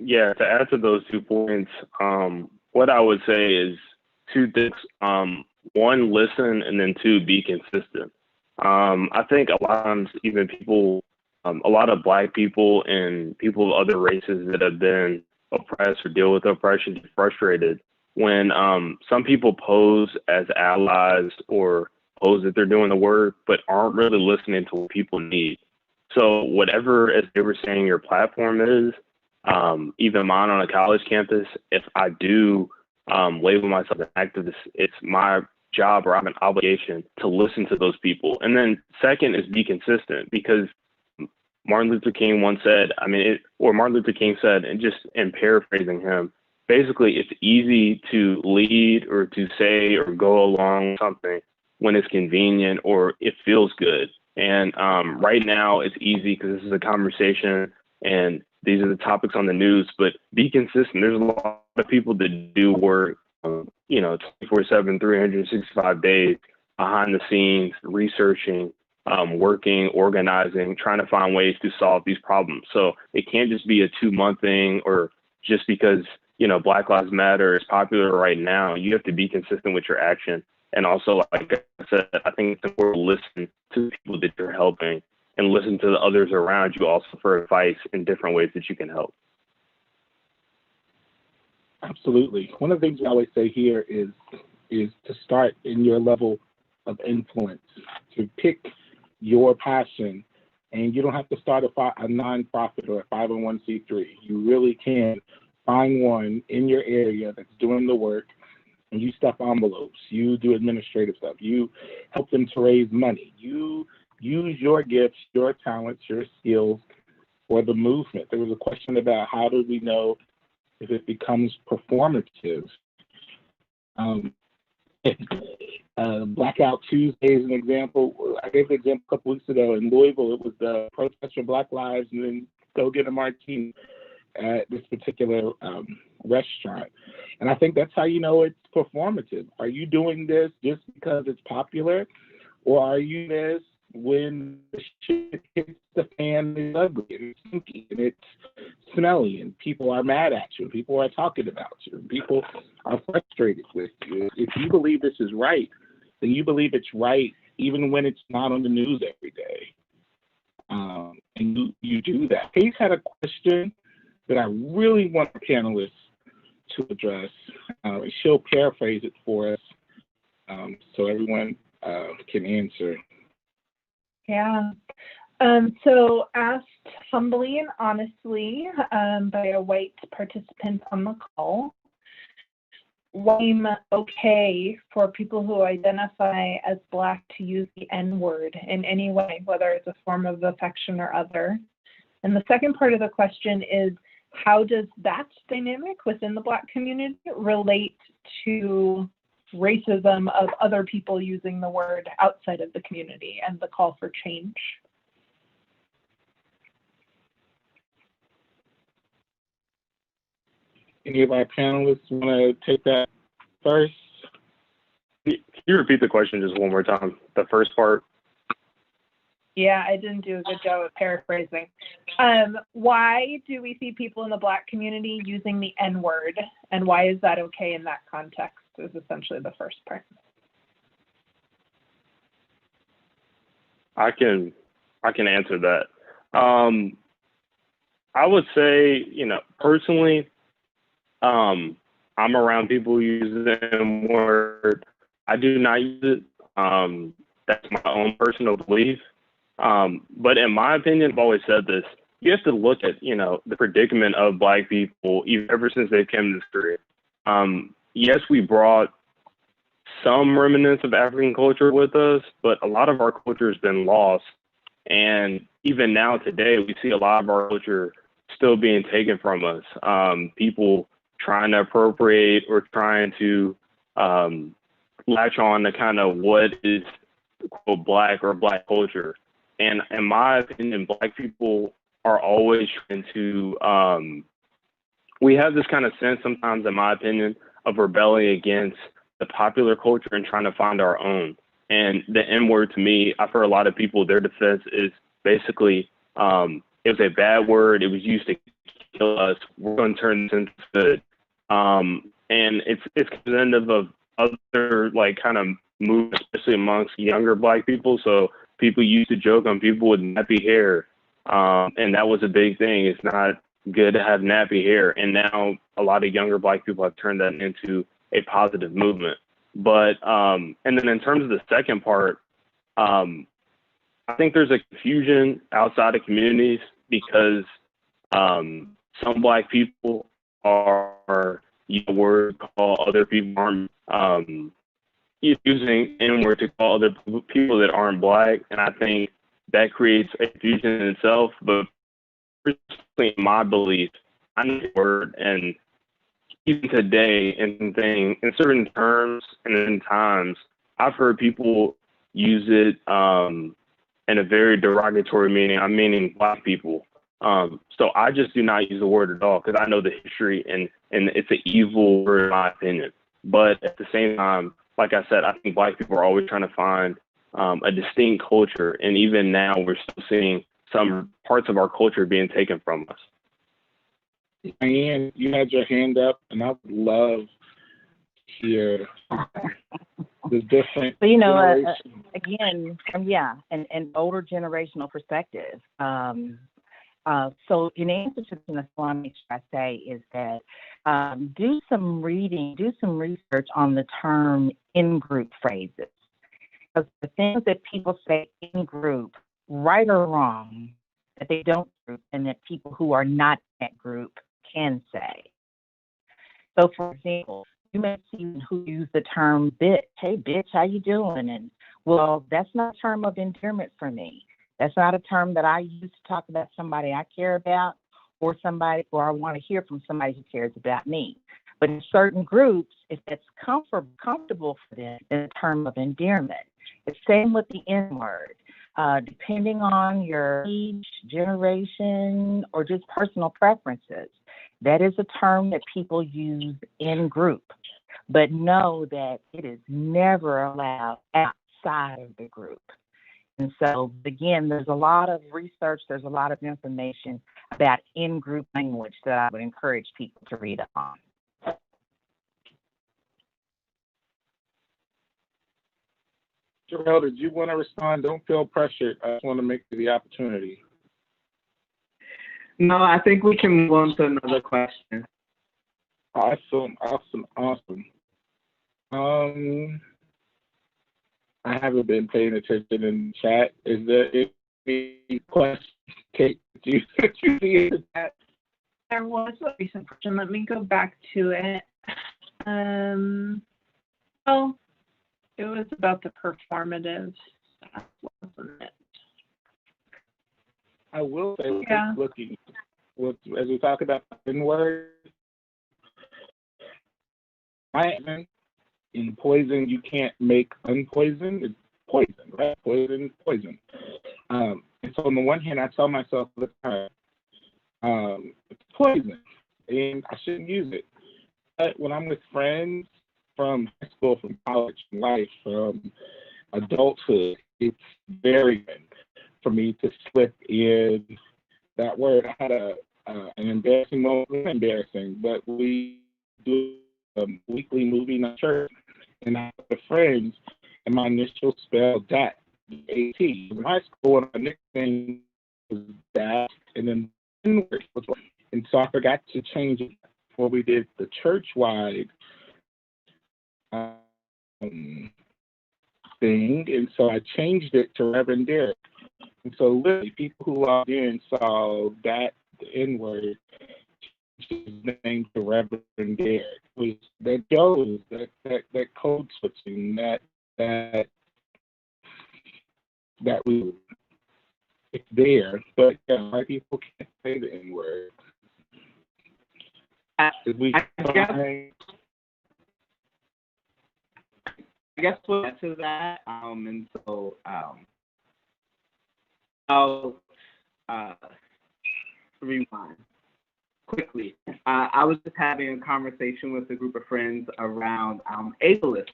Yeah, to add to those 2 points, what I would say is 2 things. 1, listen, and then 2, be consistent. I think a lot of times even people, a lot of Black people and people of other races that have been oppressed or deal with oppression get frustrated when some people pose as allies or pose that they're doing the work, but aren't really listening to what people need. So whatever, as they were saying, your platform is, even mine on a college campus, if I do label myself an activist, it's my job or I have an obligation to listen to those people. And then second is be consistent, because Martin Luther King once said, Martin Luther King said, and just in paraphrasing him, basically it's easy to lead or to say or go along with something when it's convenient or it feels good. And right now it's easy because this is a conversation and these are the topics on the news, but be consistent. There's a lot of people that do work, 24/7, 365 days behind the scenes, researching, working, organizing, trying to find ways to solve these problems. So it can't just be a 2-month thing, or just because, Black Lives Matter is popular right now. You have to be consistent with your action. And also, like I said, I think it's important to listen to the people that you're helping and listen to the others around you also for advice in different ways that you can help. Absolutely. One of the things we always say here is to start in your level of influence, to pick your passion, and you don't have to start a nonprofit or a 501c3. You really can find one in your area that's doing the work, and you stuff envelopes, you do administrative stuff, you help them to raise money, you use your gifts, your talents, your skills for the movement. There was a question about how do we know if it becomes performative. Blackout Tuesday is an example. I gave the example a couple weeks ago in Louisville. It was the protest for Black Lives, and then go get a martini at this particular restaurant. And I think that's how you know it's performative. Are you doing this just because it's popular, or are you this when the shit hits the fan and it's ugly and it's stinky and it's smelly and people are mad at you, people are talking about you, people are frustrated with you? If you believe this is right, then you believe it's right even when it's not on the news every day. And you do that. Paige had a question that I really want the panelists to address. She'll paraphrase it for us so everyone can answer. Yeah. So asked humbly and honestly by a white participant on the call, seem okay for people who identify as Black to use the N-word in any way, whether it's a form of affection or other? And the second part of the question is, how does that dynamic within the Black community relate to racism of other people using the word outside of the community and the call for change? Any of our panelists want to take that first? Can you repeat the question just one more time? The first part? Yeah, I didn't do a good job of paraphrasing. Why do we see people in the Black community using the N-word, and why is that okay in that context is essentially the first part. I can answer that. I would say, personally, I'm around people who use the N-word. I do not use it. That's my own personal belief. But in my opinion, I've always said this, you have to look at, the predicament of Black people ever since they came to this country. Yes, we brought some remnants of African culture with us, but a lot of our culture has been lost. And even now today, we see a lot of our culture still being taken from us. People trying to appropriate or trying to latch on to kind of what is quote Black or Black culture. And in my opinion, Black people are always trying to, we have this kind of sense sometimes, in my opinion, of rebelling against the popular culture and trying to find our own. And the N-word, to me, I've heard a lot of people, their defense is basically, it was a bad word. It was used to kill us. We're going to turn this into good. And it's representative of other kind of moves, especially amongst younger Black people. So people used to joke on people with nappy hair. And that was a big thing. It's not good to have nappy hair. And now a lot of younger Black people have turned that into a positive movement. But, and then in terms of the second part, I think there's a confusion outside of communities because some Black people are using word to call other people aren't using N-word to call other people that aren't Black, and I think that creates a confusion in itself. But personally, in my belief, I know the word, and even today, in certain terms and in times, I've heard people use it in a very derogatory meaning. I'm meaning Black people. So I just do not use the word at all because I know the history and it's an evil word in my opinion. But at the same time, like I said, I think Black people are always trying to find a distinct culture. And even now we're still seeing some parts of our culture being taken from us. Diane, you had your hand up, and I would love to hear the different again, an older generational perspective. So in answer to the what I'm trying to say is that do some reading, do some research on the term in-group phrases. Because the things that people say in group, right or wrong, that they don't group and that people who are not in that group can say. So for example, you may see who use the term bitch. Hey bitch, how you doing? And well, that's not a term of endearment for me. That's not a term that I use to talk about somebody I care about or I want to hear from somebody who cares about me. But in certain groups, if it's comfortable for them, it's a term of endearment. It's same with the N-word. Depending on your age, generation, or just personal preferences, that is a term that people use in group. But know that it is never allowed outside of the group. And so, again, there's a lot of research, there's a lot of information about in-group language that I would encourage people to read up on. Durrell, did you want to respond? Don't feel pressured. I just want to make you the opportunity. No, I think we can move on to another question. Awesome. I haven't been paying attention in the chat. Is there any questions, Kate, do you see in the chat? There was a recent question. Let me go back to it. Well, it was about the performative stuff, wasn't it? I will say, looking as we talk about the N-word, in poison, you can't make unpoison. It's poison, right? Poison, poison. And so on the one hand, I tell myself all the time, it's poison, and I shouldn't use it. But when I'm with friends from high school, from college, from life, from adulthood, it's very good for me to slip in that word. I had an embarrassing moment. It was embarrassing, but we do a weekly movie night church, and I have friends, and my initial spell that A-T. In high school, my nickname was that, and then and so I forgot to change it before we did the church-wide thing, and so I changed it to Reverend Derek. And so literally, people who logged in saw that the N-word, changed his name to Reverend Derek. Was that shows that code switching that we it's there, but white people can't say the N-word. I guess we'll get to that, and so I'll rewind quickly. I was just having a conversation with a group of friends around ableist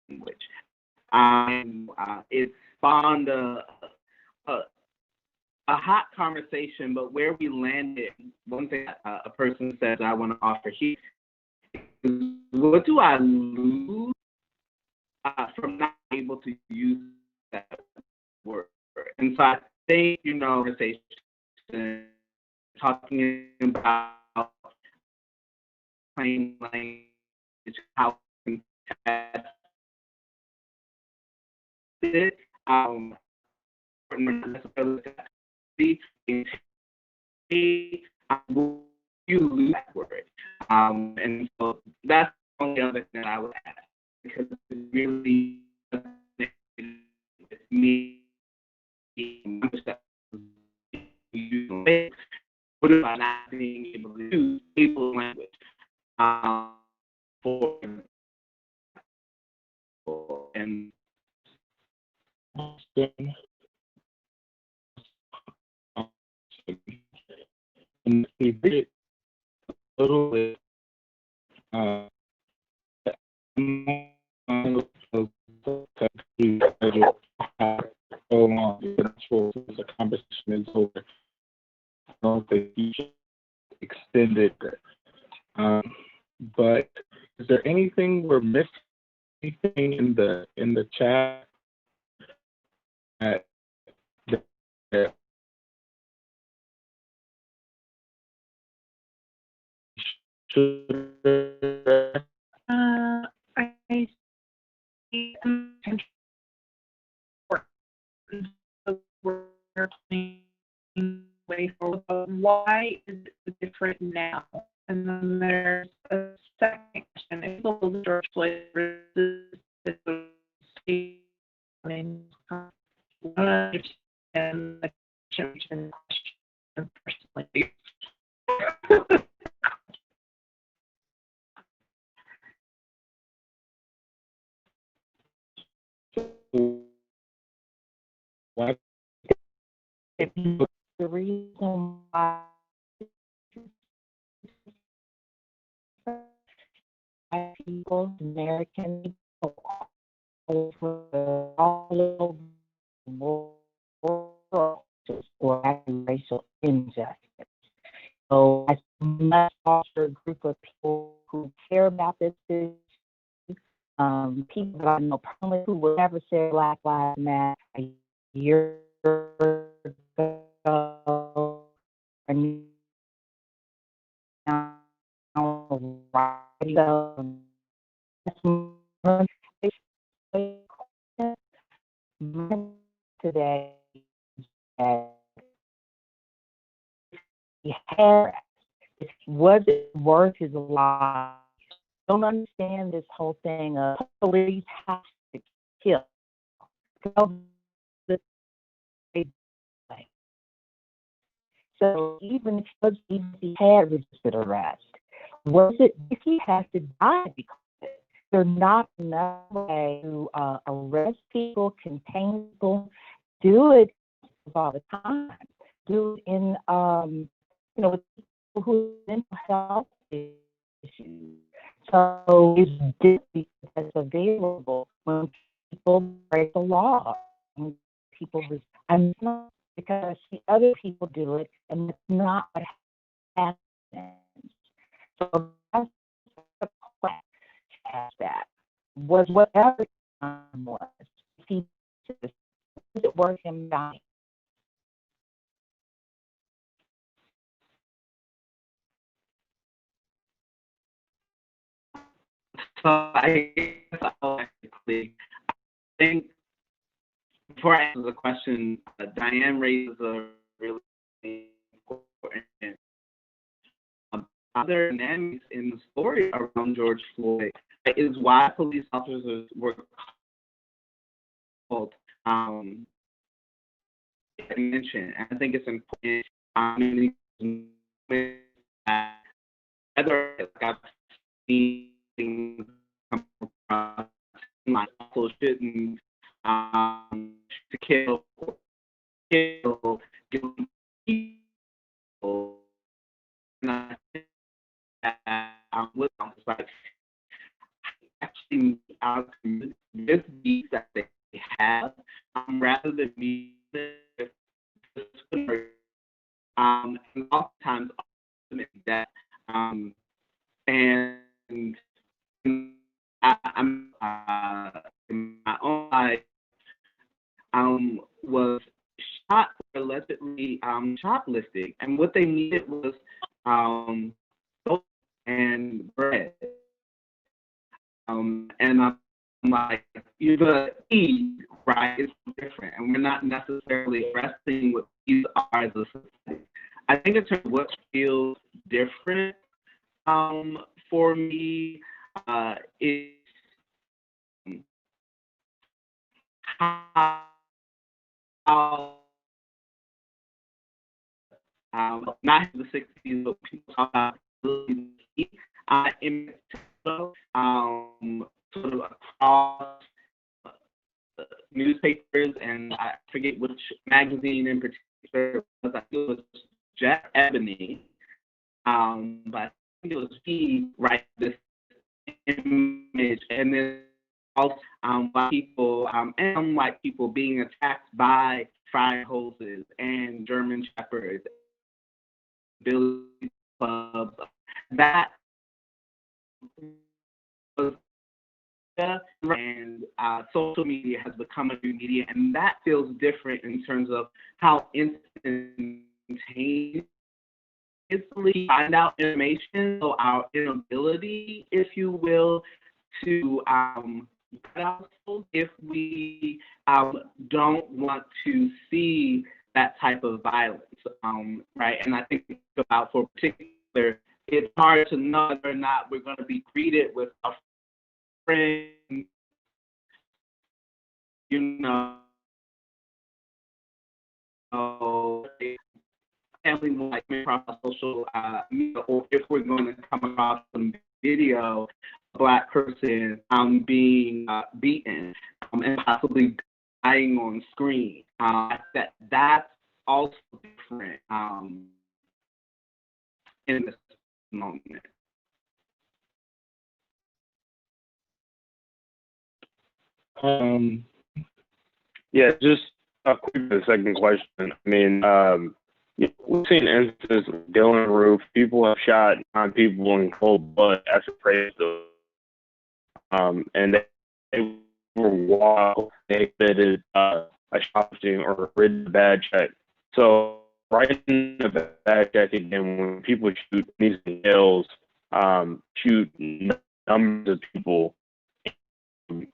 language. It spawned a hot conversation, but where we landed, one thing a person said I want to offer here is, what do I lose from not able to use that word? And so I think, conversation, talking about plain language, how we can test it, will you lose that word? And so that's the only other thing I would add, because it really me what about not being able to use able language for and we did a little bit so long, the conversation is over. I don't think you should extend it. But is there anything we're missing? Anything in the chat that should I see we're playing way forward. Why is it different now? And then there's a second question. It's a little George Floyd versus and the question personally. What? The reason why people, American people, over all over the world, or having racial injustice. So I must offer a group of people who care about this issue, people that I know personally who would never say Black Lives Matter a year ago, and now today was it worth his life? Don't understand this whole thing of police have to kill. So even if he had resisted arrest, was it if he has to die because of it? There's not enough way to arrest people, contain people, do it all the time. Do it in with people who have mental health issues. So it's different that's available when people break the law. When people, I'm not because I see other people do it, and it's not what happens. So that's the question. Ask that was whatever time was. He was it worth him dying? So I guess I'll actually think before I answer the question, Diane raises a really important other dynamics in the story around George Floyd is why police officers were called. I mentioned, and I think it's important. Whether I've seen things come across, like also shouldn't to kill people. And I think that with them, it's like actually our community, this needs that they have, rather than be and oftentimes that and I'm in my own life was shot for allegedly shoplifting, and what they needed was soap and bread. And I'm like, you're gonna eat, right? It's different, and we're not necessarily wrestling with these are as a society. I think in terms of what feels different for me is how not in the 60s, but people talk about in sort of across newspapers, and I forget which magazine in particular, but I think it was Jack Ebony, but I think it was he, right, this image, and then also white people and white people being attacked by fire hoses and German shepherds, billy clubs. That was and social media has become a new media, and that feels different in terms of how instantaneously find out information. So our inability, if you will, to if we don't want to see that type of violence, right? And I think about for particular, it's hard to know whether or not we're going to be greeted with a friend, you know, family like across social media, or if we're going to come across some video, a Black person being beaten and possibly dying on screen. That's also different in this moment. Yeah, just a quick second question. I mean, we've seen instances with Dylan Roof. People have shot 9 people in cold blood after praise and they were wild. They committed a shoplifting or written a bad check. So writing a bad check again, when people shoot these hills, shoot numbers of people,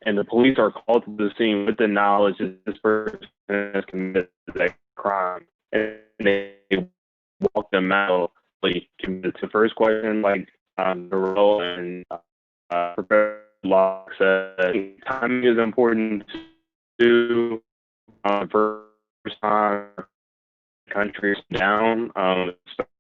and the police are called to the scene with the knowledge that this person has committed that crime, and they walk them out. Like, to the first question, like Durrell and Professor Whitlock said, timing is important too. First time country is down,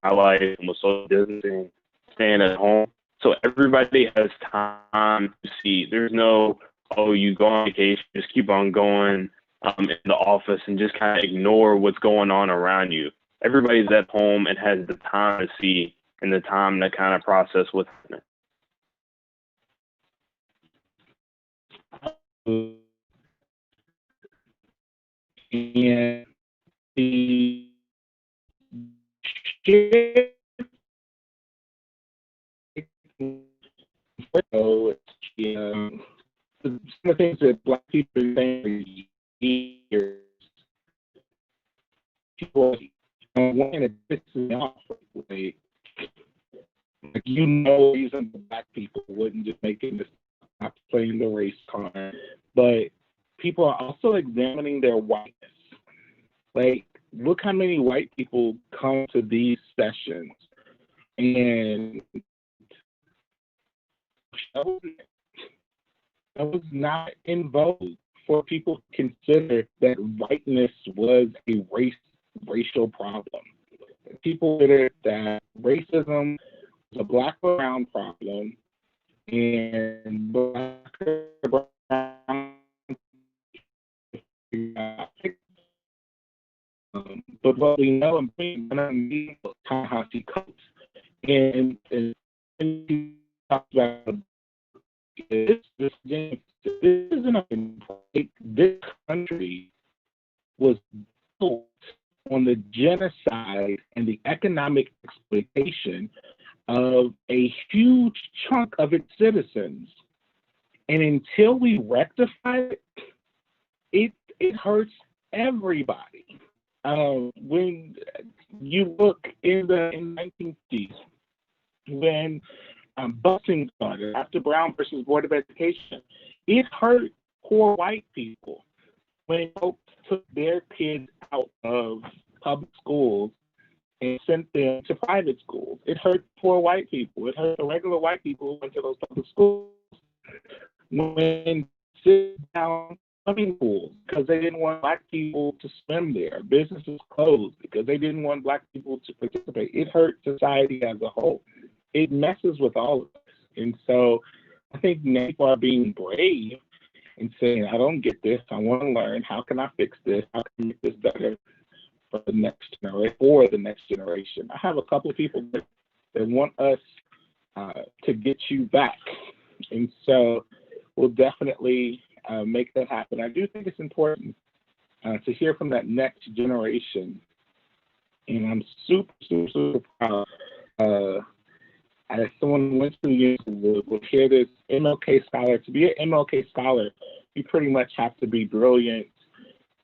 highlighted with social distancing, staying at home. So everybody has time to see. There's no, oh, you go on vacation, just keep on going in the office and just kind of ignore what's going on around you. Everybody's at home and has the time to see and the time to kind of process what's happening. And the shift, some of the things that Black people are saying for years, people don't want to piss me off. Like, you know, reason Black people wouldn't just make it stop playing the race card, but people are also examining their whiteness. Like, look how many white people come to these sessions, and that was not in vogue for people to consider that whiteness was a racial problem. People considered that racism was a Black or brown problem, and Black or brown. But what we know and bring how he copes, and he talks about this isn't this country was built on the genocide and the economic exploitation of a huge chunk of its citizens, and until we rectify it, it hurts everybody. When you look in the 1950s, when busing started after Brown versus Board of Education, it hurt poor white people when folks took their kids out of public schools and sent them to private schools. It hurt poor white people. It hurt the regular white people who went to those public schools. When sit down swimming pools because they didn't want Black people to swim there. Businesses closed because they didn't want Black people to participate. It hurt society as a whole. It messes with all of us. And so I think people are being brave and saying, I don't get this. I want to learn. How can I fix this? How can I make this better for the next generation? I have a couple of people that want us to get you back. And so we'll definitely make that happen. I do think it's important to hear from that next generation. And I'm super, super, super proud. As someone who went to the university will hear this, MLK scholar. To be an MLK scholar, you pretty much have to be brilliant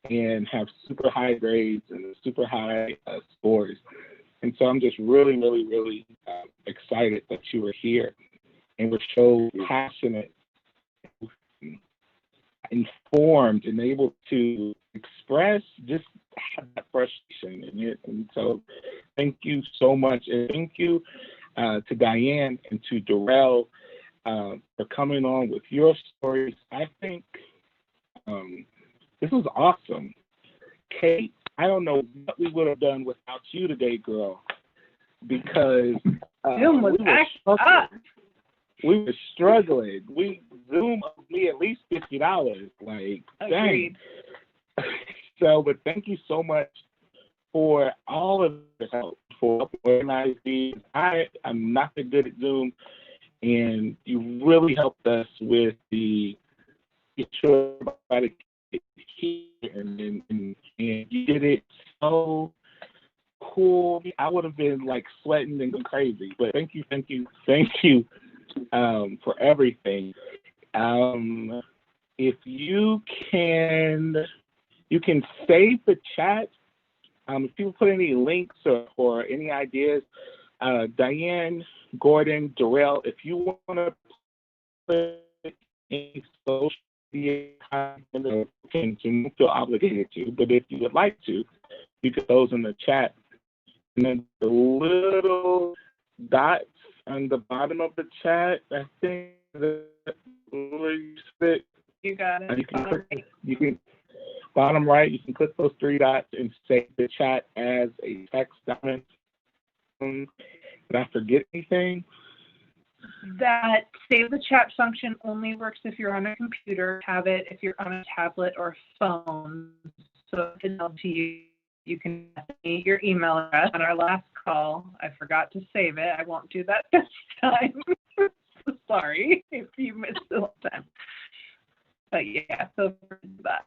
and have super high grades and super high scores. And so I'm just really, really, really excited that you were here and were so passionate, informed, and able to express just that frustration in it. And so thank you so much. And thank you to Diane and to Durrell for coming on with your stories. I think this was awesome. Kate, I don't know what we would have done without you today, girl, because Zoom was we were struggling. Zoom owed me at least $50. Like, dang. So, but thank you so much for all of the help, for organizing these. I'm not that good at Zoom, and you really helped us with the get sure everybody here, and you did it so cool. I would have been like sweating and going crazy, but thank you for everything. If you can save the chat. If people put any links or any ideas, Diane, Gordon, Durrell, if you want to put any social media content, you don't feel obligated to, but if you would like to, you could those in the chat. And then the little dots on the bottom of the chat, I think where you sit. You got it. You can bottom right, you can click those three dots and save the chat as a text document. Did I forget anything? That save the chat function only works if you're on a computer, have it if you're on a tablet or phone. So if it's up to you, you can send me your email address. On our last call, I forgot to save it. I won't do that this time. Sorry if you missed the whole time. But yeah, so for that.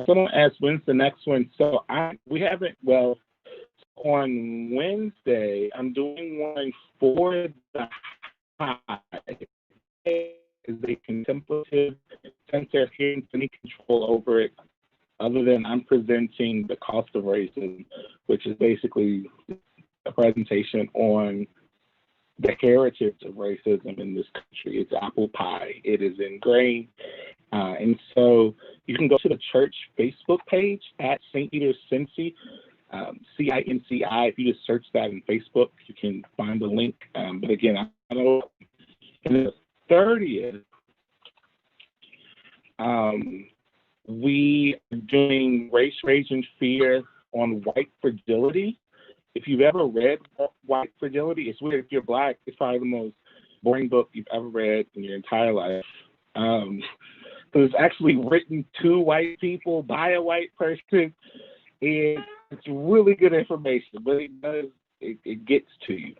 Someone asked when's the next one. So we haven't, well, on Wednesday, I'm doing one for the high. Is a contemplative, since they're hearing any control over it, other than I'm presenting the cost of racism, which is basically a presentation on the heritage of racism in this country. It's apple pie. It is ingrained. And so you can go to the church Facebook page at St. Peter's Cincy, CINCI. If you just search that in Facebook, you can find the link. But again, I know in the 30th, we are doing Race, Rage, and Fear on white fragility. If you've ever read White Fragility, it's weird. If you're Black, it's probably the most boring book you've ever read in your entire life. So it's actually written to white people by a white person, and it's really good information, but it gets to you.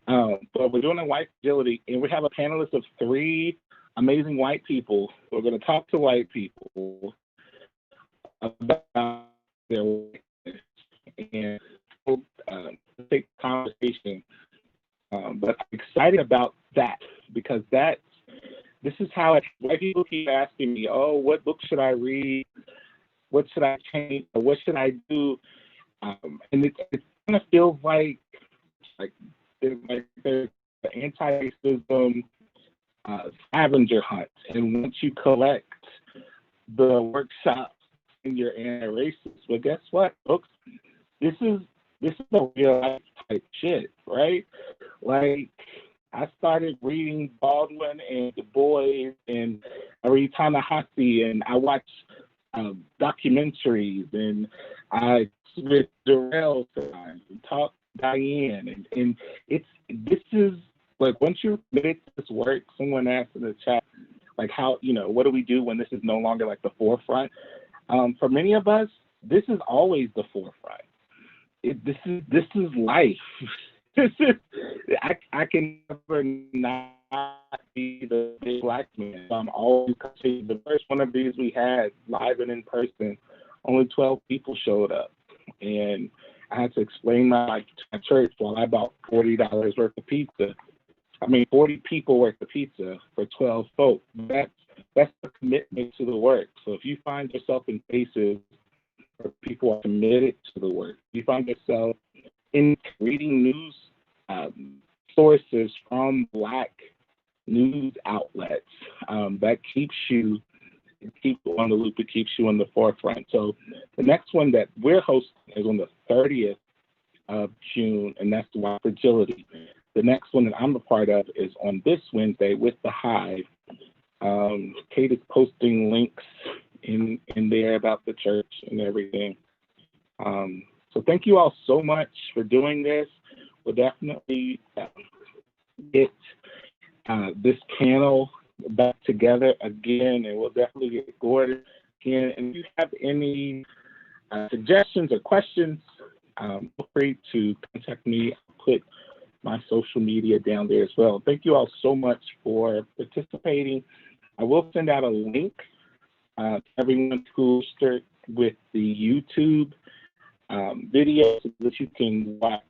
But we're doing a White Fragility, and we have a panelist of 3 amazing white people. We're going to talk to white people about their whiteness and take conversation, but I'm excited about that because this is how white people keep asking me, oh, what book should I read? What should I change? Or what should I do? And it kind of feels like there's the anti-racism scavenger hunt. And once you collect the workshops and you're anti-racist, well, guess what, folks? This is a real life type shit, right? Like, I started reading Baldwin and Du Bois, and I read Ta-Nehisi, and I watch documentaries, and I read Durrell sometimes, and talk Diane, and this is like once you're committed to this work. Someone asked in the chat, like, how, what do we do when this is no longer like the forefront? For many of us, this is always the forefront. This is life. I can never not be the big Black man. I'm always the first one of these we had live and in person. Only 12 people showed up, and I had to explain my church while I bought $40 worth of pizza. 40 people worth of pizza for 12 folks. That's a commitment to the work. So if you find yourself in spaces where people are committed to the work, you find yourself in reading news sources from Black news outlets, that keeps you on the loop. It keeps you on the forefront. So the next one that we're hosting is on the 30th of June, and that's the White Fragility. The next one that I'm a part of is on this Wednesday with the Hive. Kate is posting links in there about the church and everything. So thank you all so much for doing this. We'll definitely get this panel back together again, and we'll definitely get Gordon again. And if you have any suggestions or questions, feel free to contact me. I'll put my social media down there as well. Thank you all so much for participating. I will send out a link to everyone who registered with the YouTube video so that you can watch